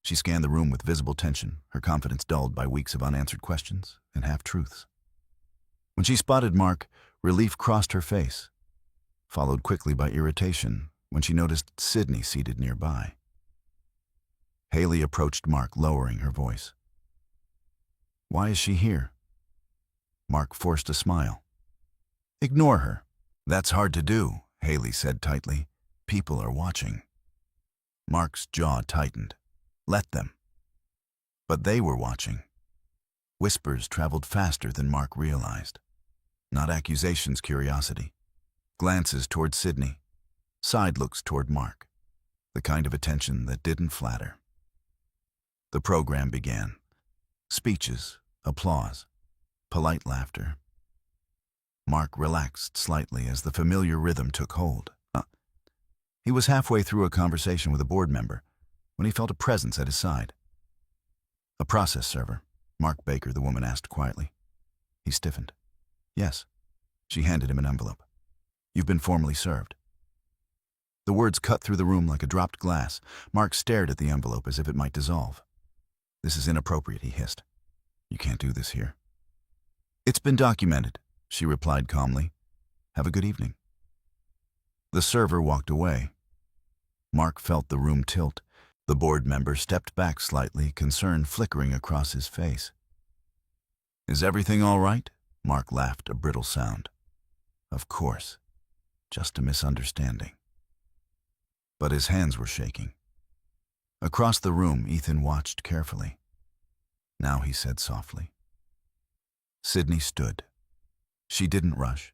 She scanned the room with visible tension, her confidence dulled by weeks of unanswered questions and half-truths. When she spotted Mark, relief crossed her face, followed quickly by irritation when she noticed Sydney seated nearby. Haley approached Mark, lowering her voice. "Why is she here?" Mark forced a smile. "Ignore her." "That's hard to do," Haley said tightly. "People are watching." Mark's jaw tightened. Let them. But they were watching. Whispers traveled faster than Mark realized. Not accusations, curiosity. Glances toward Sydney. Side looks toward Mark. The kind of attention that didn't flatter. The program began. Speeches, applause, polite laughter. Mark relaxed slightly as the familiar rhythm took hold. He was halfway through a conversation with a board member when he felt a presence at his side. "A process server, Mark Baker," the woman asked quietly. He stiffened. "Yes." She handed him an envelope. "You've been formally served." The words cut through the room like a dropped glass. Mark stared at the envelope as if it might dissolve. "This is inappropriate," he hissed. "You can't do this here." "It's been documented," she replied calmly. "Have a good evening." The server walked away. Mark felt the room tilt. The board member stepped back slightly, concern flickering across his face. "Is everything all right?" Mark laughed, a brittle sound. "Of course. Just a misunderstanding." But his hands were shaking. Across the room, Ethan watched carefully. Now he said softly. Sydney stood. She didn't rush.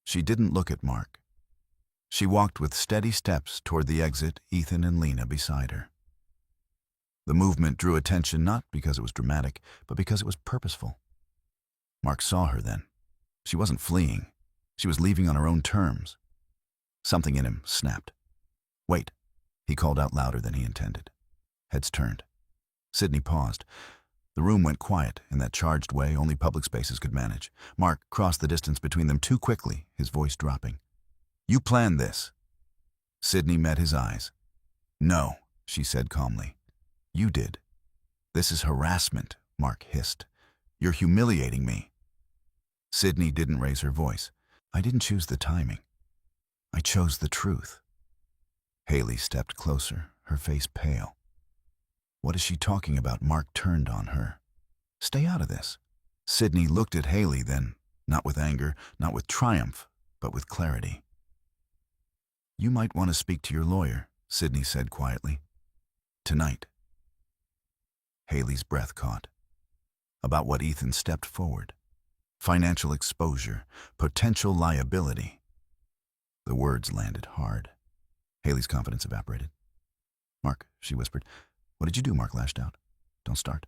She didn't look at Mark. She walked with steady steps toward the exit, Ethan and Lena beside her. The movement drew attention not because it was dramatic, but because it was purposeful. Mark saw her then. She wasn't fleeing. She was leaving on her own terms. Something in him snapped. "Wait," he called out louder than he intended. Heads turned. Sydney paused. The room went quiet in that charged way only public spaces could manage. Mark crossed the distance between them too quickly, his voice dropping. "You planned this." Sydney met his eyes. "No," she said calmly. "You did." "This is harassment," Mark hissed. "You're humiliating me." Sydney didn't raise her voice. "I didn't choose the timing. I chose the truth." Haley stepped closer, her face pale. "What is she talking about?" Mark turned on her. "Stay out of this." Sydney looked at Haley then, not with anger, not with triumph, but with clarity. "You might want to speak to your lawyer," Sydney said quietly. "Tonight." Haley's breath caught. About what Ethan stepped forward. Financial exposure, potential liability. The words landed hard. Haley's confidence evaporated. "Mark," she whispered. "What did you do?" Mark lashed out. "Don't start."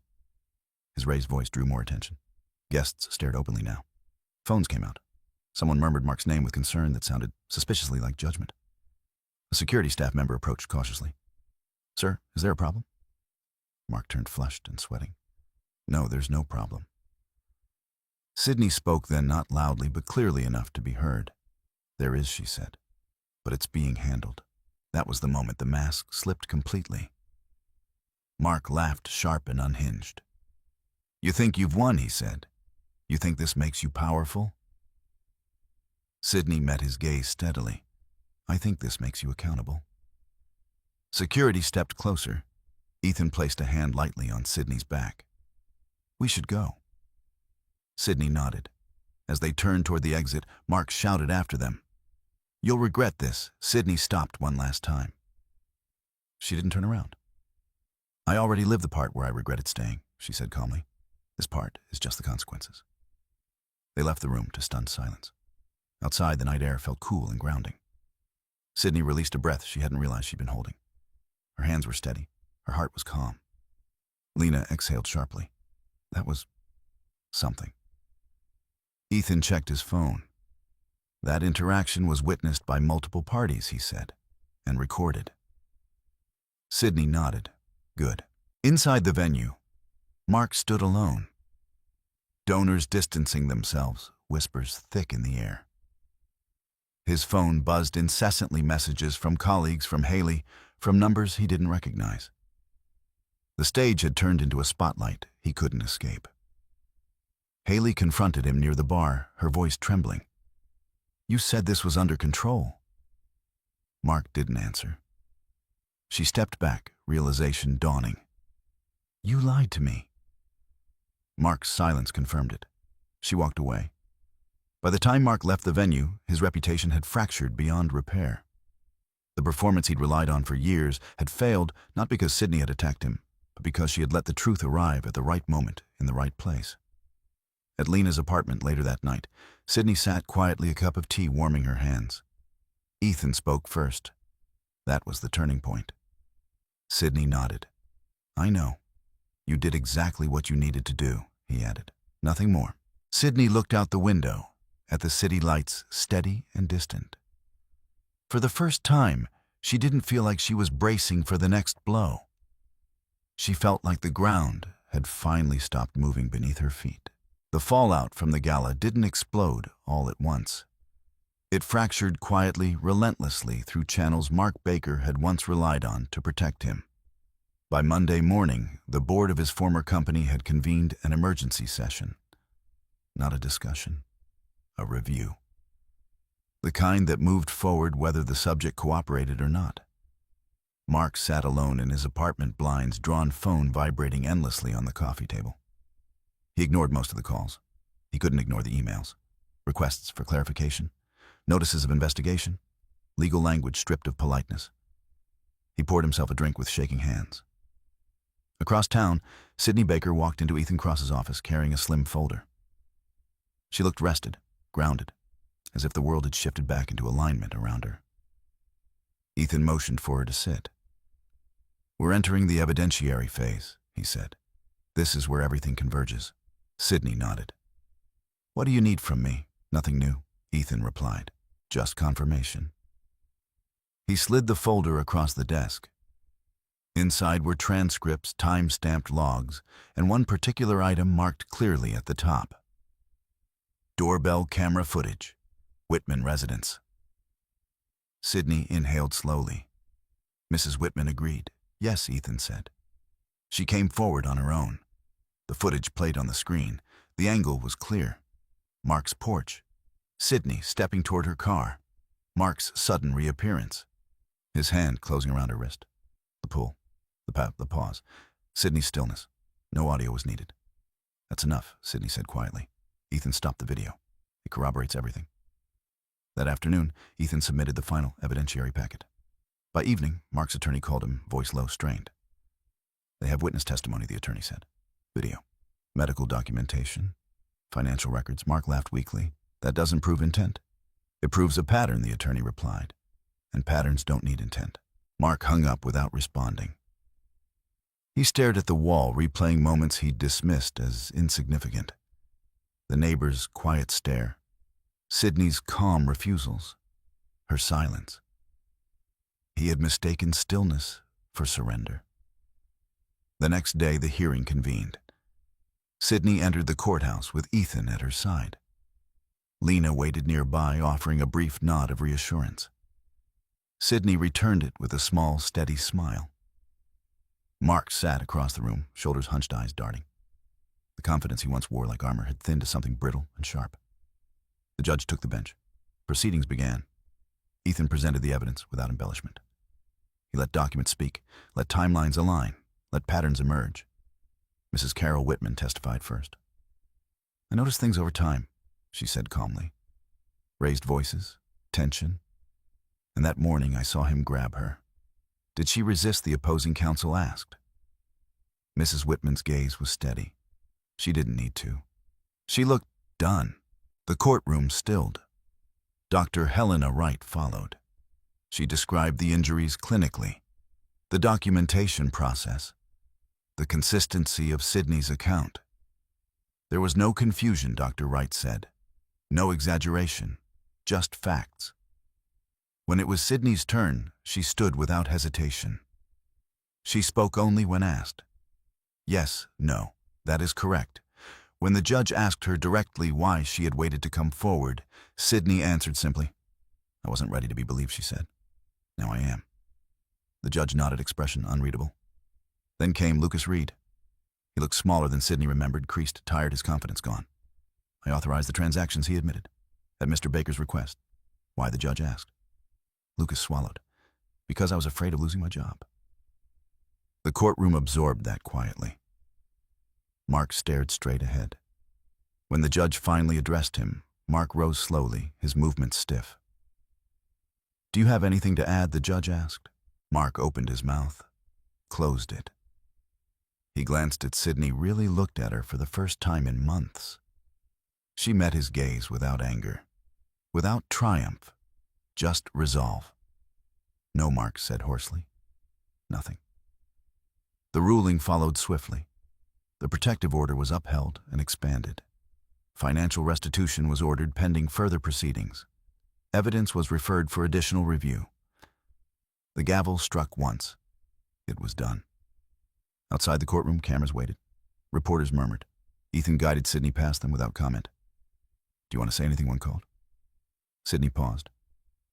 His raised voice drew more attention. Guests stared openly now. Phones came out. Someone murmured Mark's name with concern that sounded suspiciously like judgment. A security staff member approached cautiously. "Sir, is there a problem?" Mark turned flushed and sweating. No, there's no problem. Sydney spoke then, not loudly but clearly enough to be heard. There is, she said, but it's being handled. That was the moment the mask slipped completely. Mark laughed, sharp and unhinged. You think you've won, he said. You think this makes you powerful? Sydney met his gaze steadily. I think this makes you accountable. Security stepped closer. Ethan placed a hand lightly on Sydney's back. We should go. Sydney nodded. As they turned toward the exit, Mark shouted after them. You'll regret this. Sydney stopped one last time. She didn't turn around. I already lived the part where I regretted staying, she said calmly. This part is just the consequences. They left the room to stunned silence. Outside, the night air felt cool and grounding. Sydney released a breath she hadn't realized she'd been holding. Her hands were steady. Her heart was calm. Lena exhaled sharply. That was something. Ethan checked his phone. That interaction was witnessed by multiple parties, he said, and recorded. Sydney nodded. Good. Inside the venue, Mark stood alone. Donors distancing themselves, whispers thick in the air. His phone buzzed incessantly, messages from colleagues, from Haley, from numbers he didn't recognize. The stage had turned into a spotlight he couldn't escape. Haley confronted him near the bar, her voice trembling. You said this was under control. Mark didn't answer. She stepped back, realization dawning. You lied to me. Mark's silence confirmed it. She walked away. By the time Mark left the venue, his reputation had fractured beyond repair. The performance he'd relied on for years had failed, not because Sydney had attacked him, but because she had let the truth arrive at the right moment in the right place. At Lena's apartment later that night, Sydney sat quietly, a cup of tea warming her hands. Ethan spoke first. That was the turning point. Sydney nodded. I know. You did exactly what you needed to do, he added. Nothing more. Sydney looked out the window, at the city lights, steady and distant. For the first time, she didn't feel like she was bracing for the next blow. She felt like the ground had finally stopped moving beneath her feet. The fallout from the gala didn't explode all at once. It fractured quietly, relentlessly through channels Mark Baker had once relied on to protect him. By Monday morning, the board of his former company had convened an emergency session. Not a discussion, a review. The kind that moved forward whether the subject cooperated or not. Mark sat alone in his apartment, blinds drawn, phone vibrating endlessly on the coffee table. He ignored most of the calls. He couldn't ignore the emails. Requests for clarification, notices of investigation, legal language stripped of politeness. He poured himself a drink with shaking hands. Across town, Sydney Baker walked into Ethan Cross's office carrying a slim folder. She looked rested, grounded, as if the world had shifted back into alignment around her. Ethan motioned for her to sit. We're entering the evidentiary phase, he said. This is where everything converges. Sydney nodded. What do you need from me? Nothing new, Ethan replied. Just confirmation. He slid the folder across the desk. Inside were transcripts, time-stamped logs, and one particular item marked clearly at the top. Doorbell camera footage. Whitman residence. Sydney inhaled slowly. Mrs. Whitman agreed. Yes, Ethan said. She came forward on her own. The footage played on the screen. The angle was clear. Mark's porch. Sydney stepping toward her car. Mark's sudden reappearance. His hand closing around her wrist. The pull. The pause. Sydney's stillness. No audio was needed. That's enough, Sydney said quietly. Ethan stopped the video. It corroborates everything. That afternoon, Ethan submitted the final evidentiary packet. By evening, Mark's attorney called him, voice low, strained. They have witness testimony, the attorney said. Video. Medical documentation. Financial records. Mark laughed weakly. That doesn't prove intent. It proves a pattern, the attorney replied. And patterns don't need intent. Mark hung up without responding. He stared at the wall, replaying moments he'd dismissed as insignificant. The neighbor's quiet stare. Sydney's calm refusals. Her silence. He had mistaken stillness for surrender. The next day, the hearing convened. Sydney entered the courthouse with Ethan at her side. Lena waited nearby, offering a brief nod of reassurance. Sydney returned it with a small, steady smile. Mark sat across the room, shoulders hunched, eyes darting. The confidence he once wore like armor had thinned to something brittle and sharp. The judge took the bench. Proceedings began. Ethan presented the evidence without embellishment. He let documents speak, let timelines align, let patterns emerge. Mrs. Carol Whitman testified first. "I noticed things over time," she said calmly. "Raised voices, tension. And that morning I saw him grab her." "Did she resist?" the opposing counsel asked. Mrs. Whitman's gaze was steady. She didn't need to. She looked done. The courtroom stilled. Dr. Helena Wright followed. She described the injuries clinically, the documentation process, the consistency of Sydney's account. There was no confusion, Dr. Wright said. No exaggeration, just facts. When it was Sydney's turn, she stood without hesitation. She spoke only when asked. Yes, no, that is correct. When the judge asked her directly why she had waited to come forward, Sydney answered simply, "I wasn't ready to be believed," she said. "Now I am." The judge nodded, expression unreadable. Then came Lucas Reed. He looked smaller than Sydney remembered, creased, tired, his confidence gone. "I authorized the transactions," he admitted, "at Mr. Baker's request." "Why?" the judge asked. Lucas swallowed. "Because I was afraid of losing my job." The courtroom absorbed that quietly. Mark stared straight ahead. When the judge finally addressed him, Mark rose slowly, his movements stiff. "Do you have anything to add?" the judge asked. Mark opened his mouth, closed it. He glanced at Sydney, really looked at her for the first time in months. She met his gaze without anger, without triumph, just resolve. "No," Mark said hoarsely. "Nothing." The ruling followed swiftly. The protective order was upheld and expanded. Financial restitution was ordered pending further proceedings. Evidence was referred for additional review. The gavel struck once. It was done. Outside the courtroom, cameras waited. Reporters murmured. Ethan guided Sydney past them without comment. "Do you want to say anything?" one called. Sydney paused.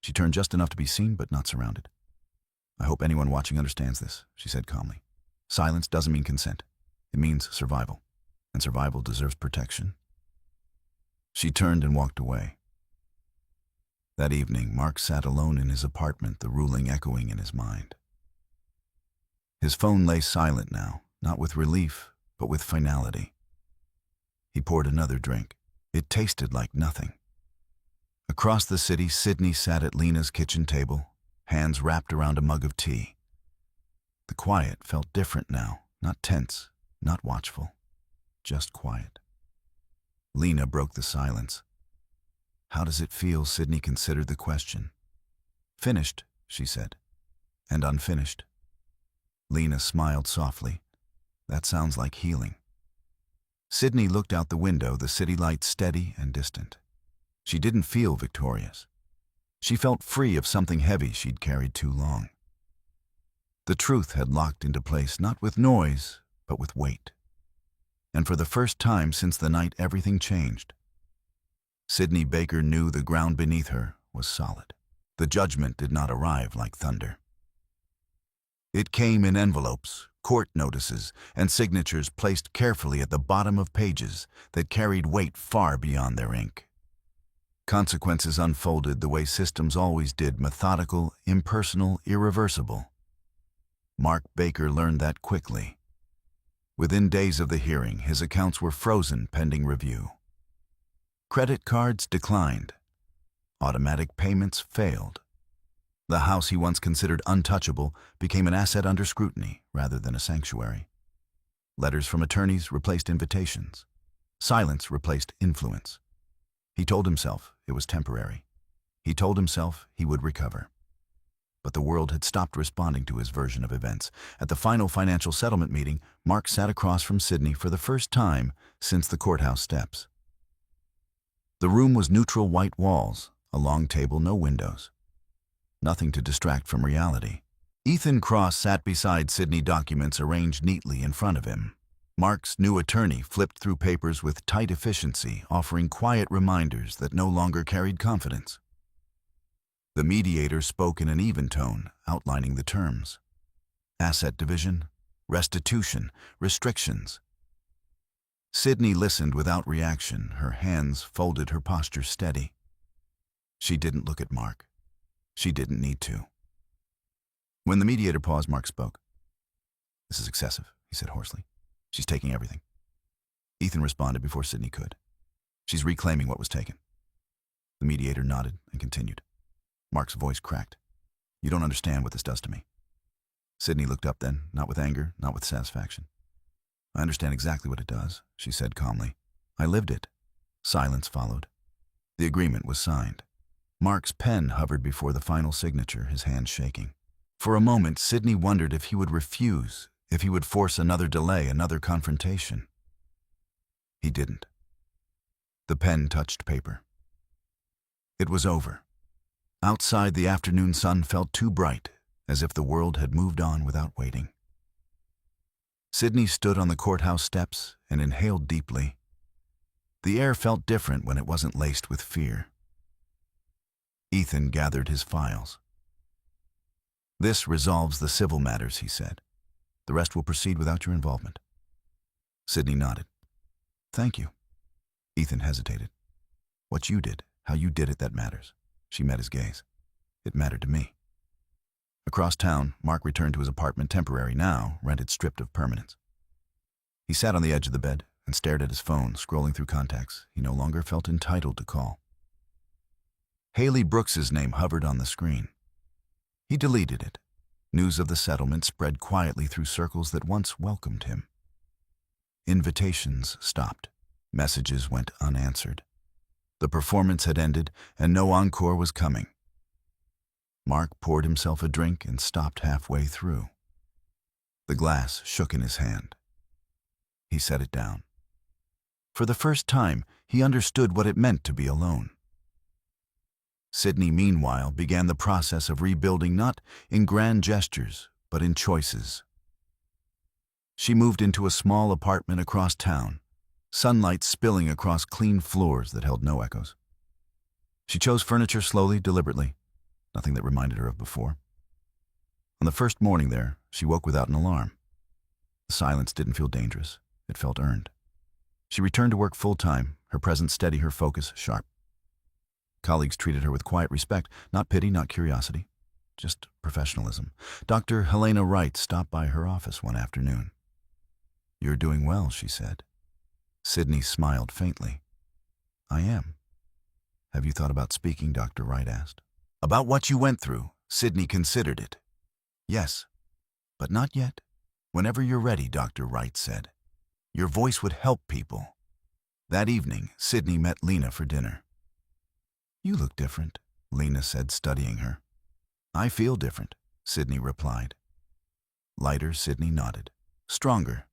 She turned just enough to be seen, but not surrounded. "I hope anyone watching understands this," she said calmly. "Silence doesn't mean consent. It means survival, and survival deserves protection." She turned and walked away. That evening, Mark sat alone in his apartment, the ruling echoing in his mind. His phone lay silent now, not with relief, but with finality. He poured another drink. It tasted like nothing. Across the city, Sydney sat at Lena's kitchen table, hands wrapped around a mug of tea. The quiet felt different now, not tense, not watchful, just quiet. Lena broke the silence. "How does it feel?" Sydney considered the question. "Finished," she said. "And unfinished." Lena smiled softly. "That sounds like healing." Sydney looked out the window, the city lights steady and distant. She didn't feel victorious. She felt free of something heavy she'd carried too long. The truth had locked into place, not with noise, but with weight. And for the first time since the night everything changed. Sydney Baker knew the ground beneath her was solid. The judgment did not arrive like thunder. It came in envelopes, court notices, and signatures placed carefully at the bottom of pages that carried weight far beyond their ink. Consequences unfolded the way systems always did, methodical, impersonal, irreversible. Mark Baker learned that quickly. Within days of the hearing, his accounts were frozen pending review. Credit cards declined. Automatic payments failed. The house he once considered untouchable became an asset under scrutiny rather than a sanctuary. Letters from attorneys replaced invitations. Silence replaced influence. He told himself it was temporary. He told himself he would recover. But the world had stopped responding to his version of events. At the final financial settlement meeting, Mark sat across from Sydney for the first time since the courthouse steps. The room was neutral white walls, a long table, no windows. Nothing to distract from reality. Ethan Cross sat beside Sydney, documents arranged neatly in front of him. Mark's new attorney flipped through papers with tight efficiency, offering quiet reminders that no longer carried confidence. The mediator spoke in an even tone, outlining the terms. Asset division, restitution, restrictions. Sydney listened without reaction, her hands folded, her posture steady. She didn't look at Mark. She didn't need to. When the mediator paused, Mark spoke. "This is excessive," he said hoarsely. "She's taking everything." Ethan responded before Sydney could. "She's reclaiming what was taken." The mediator nodded and continued. Mark's voice cracked. "You don't understand what this does to me." Sydney looked up then, not with anger, not with satisfaction. "I understand exactly what it does," she said calmly. "I lived it." Silence followed. The agreement was signed. Mark's pen hovered before the final signature, his hand shaking. For a moment, Sydney wondered if he would refuse, if he would force another delay, another confrontation. He didn't. The pen touched paper. It was over. Outside, the afternoon sun felt too bright, as if the world had moved on without waiting. Sydney stood on the courthouse steps and inhaled deeply. The air felt different when it wasn't laced with fear. Ethan gathered his files. "This resolves the civil matters," he said. "The rest will proceed without your involvement." Sydney nodded. "Thank you." Ethan hesitated. "What you did, how you did it, that matters." She met his gaze. "It mattered to me." Across town, Mark returned to his apartment, temporary now, rented, stripped of permanence. He sat on the edge of the bed and stared at his phone, scrolling through contacts he no longer felt entitled to call. Haley Brooks's name hovered on the screen. He deleted it. News of the settlement spread quietly through circles that once welcomed him. Invitations stopped. Messages went unanswered. The performance had ended, and no encore was coming. Mark poured himself a drink and stopped halfway through. The glass shook in his hand. He set it down. For the first time, he understood what it meant to be alone. Sydney, meanwhile, began the process of rebuilding, not in grand gestures, but in choices. She moved into a small apartment across town, sunlight spilling across clean floors that held no echoes. She chose furniture slowly, deliberately, nothing that reminded her of before. On the first morning there, she woke without an alarm. The silence didn't feel dangerous. It felt earned. She returned to work full-time, her presence steady, her focus sharp. Colleagues treated her with quiet respect, not pity, not curiosity, just professionalism. Dr. Helena Wright stopped by her office one afternoon. "You're doing well," she said. Sydney smiled faintly. "I am." "Have you thought about speaking?" Dr. Wright asked. "About what you went through?" Sydney considered it. "Yes, but not yet. Whenever you're ready," Dr. Wright said. "Your voice would help people." That evening, Sydney met Lena for dinner. "You look different," Lena said, studying her. "I feel different," Sydney replied. Lighter, Sydney nodded. Stronger.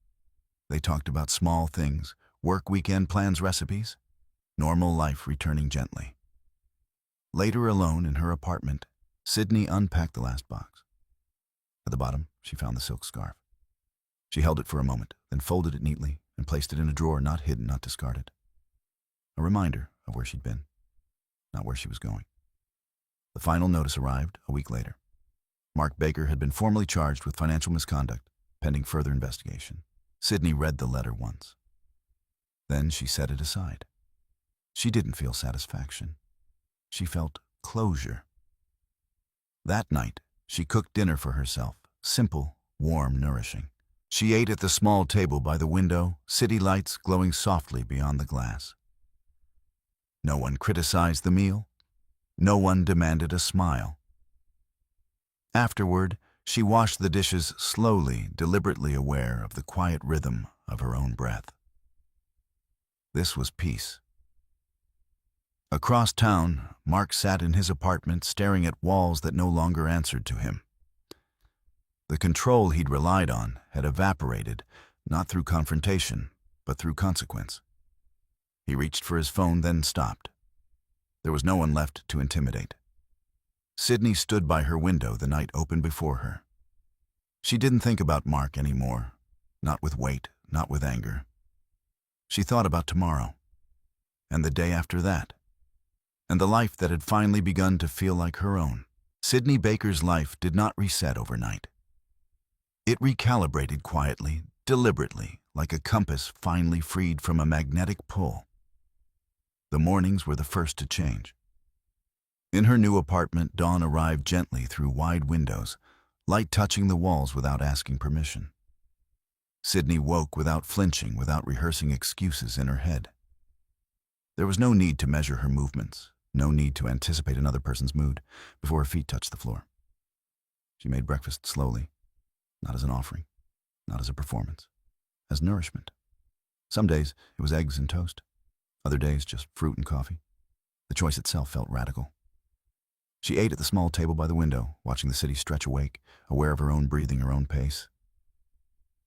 They talked about small things, work, weekend plans, recipes. Normal life returning gently. Later, alone in her apartment, Sydney unpacked the last box. At the bottom, she found the silk scarf. She held it for a moment, then folded it neatly and placed it in a drawer, not hidden, not discarded. A reminder of where she'd been, not where she was going. The final notice arrived a week later. Mark Baker had been formally charged with financial misconduct, pending further investigation. Sydney read the letter once. Then she set it aside. She didn't feel satisfaction. She felt closure. That night, she cooked dinner for herself, simple, warm, nourishing. She ate at the small table by the window, city lights glowing softly beyond the glass. No one criticized the meal. No one demanded a smile. Afterward, she washed the dishes slowly, deliberately aware of the quiet rhythm of her own breath. This was peace. Across town, Mark sat in his apartment staring at walls that no longer answered to him. The control he'd relied on had evaporated, not through confrontation, but through consequence. He reached for his phone, then stopped. There was no one left to intimidate. Sydney stood by her window, the night open before her. She didn't think about Mark anymore, not with weight, not with anger. She thought about tomorrow, and the day after that, and the life that had finally begun to feel like her own. Sydney Baker's life did not reset overnight. It recalibrated quietly, deliberately, like a compass finally freed from a magnetic pull. The mornings were the first to change. In her new apartment, dawn arrived gently through wide windows, light touching the walls without asking permission. Sydney woke without flinching, without rehearsing excuses in her head. There was no need to measure her movements, no need to anticipate another person's mood before her feet touched the floor. She made breakfast slowly, not as an offering, not as a performance, as nourishment. Some days it was eggs and toast, other days just fruit and coffee. The choice itself felt radical. She ate at the small table by the window, watching the city stretch awake, aware of her own breathing, her own pace.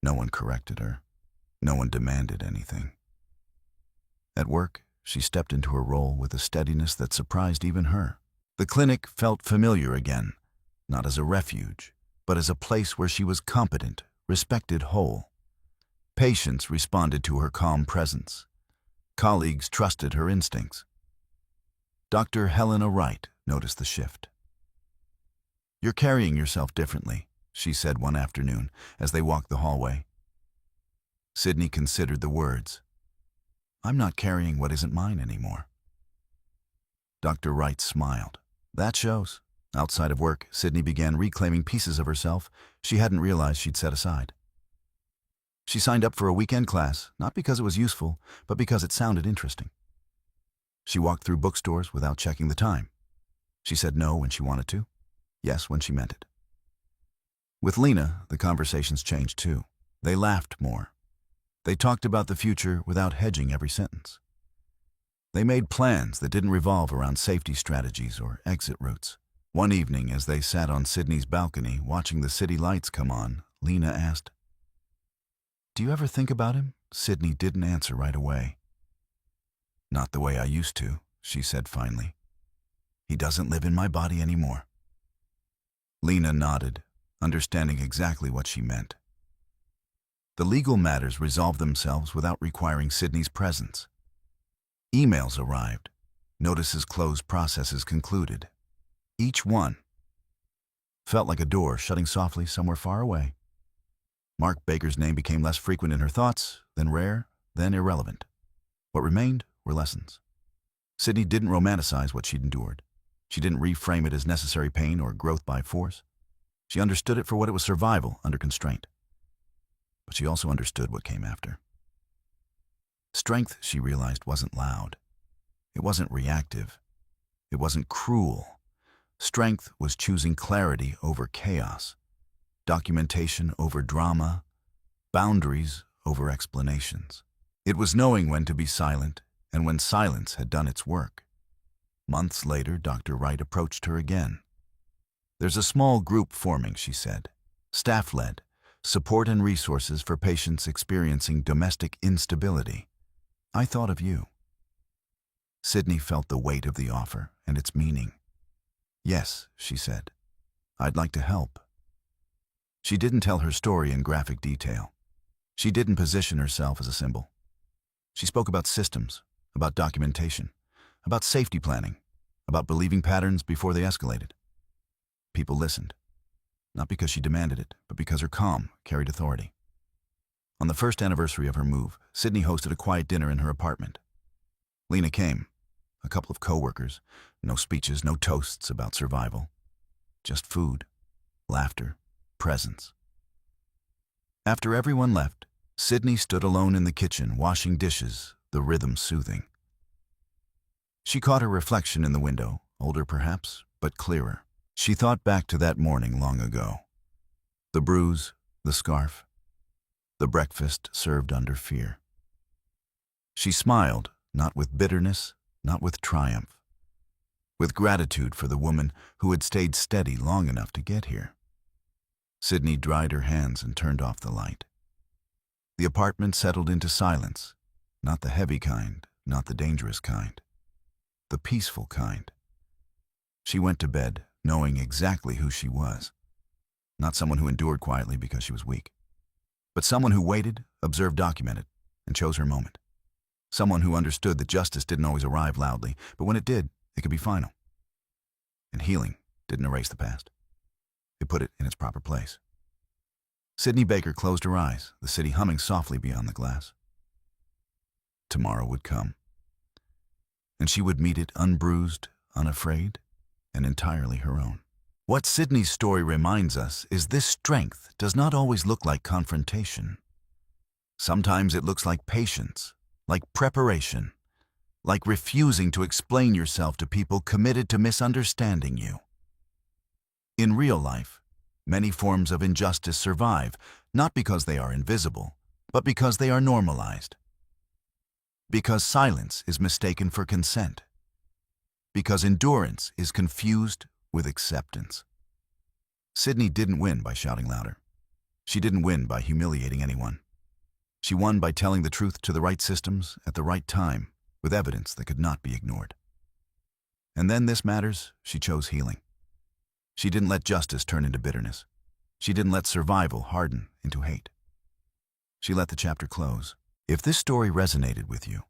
No one corrected her. No one demanded anything. At work, she stepped into her role with a steadiness that surprised even her. The clinic felt familiar again, not as a refuge, but as a place where she was competent, respected, whole. Patients responded to her calm presence. Colleagues trusted her instincts. Dr. Helena Wright noticed the shift. "You're carrying yourself differently," she said one afternoon as they walked the hallway. Sydney considered the words. "I'm not carrying what isn't mine anymore." Dr. Wright smiled. "That shows." Outside of work, Sydney began reclaiming pieces of herself she hadn't realized she'd set aside. She signed up for a weekend class, not because it was useful, but because it sounded interesting. She walked through bookstores without checking the time. She said no when she wanted to, yes when she meant it. With Lena, the conversations changed too. They laughed more. They talked about the future without hedging every sentence. They made plans that didn't revolve around safety strategies or exit routes. One evening, as they sat on Sydney's balcony watching the city lights come on, Lena asked, "Do you ever think about him?" Sydney didn't answer right away. "Not the way I used to," she said finally. "He doesn't live in my body anymore." Lena nodded, understanding exactly what she meant. The legal matters resolved themselves without requiring Sydney's presence. Emails arrived. Notices closed, processes concluded. Each one felt like a door shutting softly somewhere far away. Mark Baker's name became less frequent in her thoughts, then rare, then irrelevant. What remained were lessons. Sydney didn't romanticize what she'd endured. She didn't reframe it as necessary pain or growth by force. She understood it for what it was: survival under constraint. But she also understood what came after. Strength, she realized, wasn't loud. It wasn't reactive. It wasn't cruel. Strength was choosing clarity over chaos, documentation over drama, boundaries over explanations. It was knowing when to be silent and when silence had done its work. Months later, Dr. Wright approached her again. "There's a small group forming," she said, "staff-led, support and resources for patients experiencing domestic instability. I thought of you." Sydney felt the weight of the offer and its meaning. "Yes," she said, "I'd like to help." She didn't tell her story in graphic detail. She didn't position herself as a symbol. She spoke about systems, about documentation, about safety planning, about believing patterns before they escalated. People listened, not because she demanded it, but because her calm carried authority. On the first anniversary of her move, Sydney hosted a quiet dinner in her apartment. Lena came, a couple of co-workers, no speeches, no toasts about survival. Just food, laughter, presence. After everyone left, Sydney stood alone in the kitchen, washing dishes, the rhythm soothing. She caught her reflection in the window, older perhaps, but clearer. She thought back to that morning long ago. The bruise, the scarf, the breakfast served under fear. She smiled, not with bitterness, not with triumph, with gratitude for the woman who had stayed steady long enough to get here. Sydney dried her hands and turned off the light. The apartment settled into silence, not the heavy kind, not the dangerous kind, the peaceful kind. She went to bed, knowing exactly who she was. Not someone who endured quietly because she was weak, but someone who waited, observed, documented, and chose her moment. Someone who understood that justice didn't always arrive loudly, but when it did, it could be final. And healing didn't erase the past. It put it in its proper place. Sydney Baker closed her eyes, the city humming softly beyond the glass. Tomorrow would come, and she would meet it unbruised, unafraid, and entirely her own. What Sydney's story reminds us is this strength does not always look like confrontation. Sometimes it looks like patience, like preparation, like refusing to explain yourself to people committed to misunderstanding you. In real life, many forms of injustice survive, not because they are invisible, but because they are normalized. Because silence is mistaken for consent. Because endurance is confused with acceptance. Sydney didn't win by shouting louder. She didn't win by humiliating anyone. She won by telling the truth to the right systems at the right time, with evidence that could not be ignored. And then this matters, she chose healing. She didn't let justice turn into bitterness. She didn't let survival harden into hate. She let the chapter close. If this story resonated with you,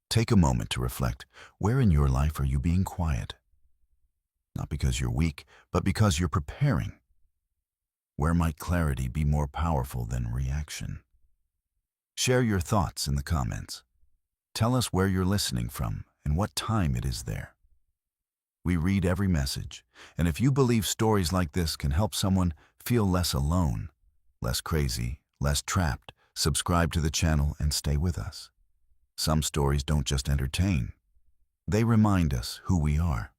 take a moment to reflect, where in your life are you being quiet? Not because you're weak, but because you're preparing. Where might clarity be more powerful than reaction? Share your thoughts in the comments. Tell us where you're listening from and what time it is there. We read every message, and if you believe stories like this can help someone feel less alone, less crazy, less trapped, subscribe to the channel and stay with us. Some stories don't just entertain. They remind us who we are.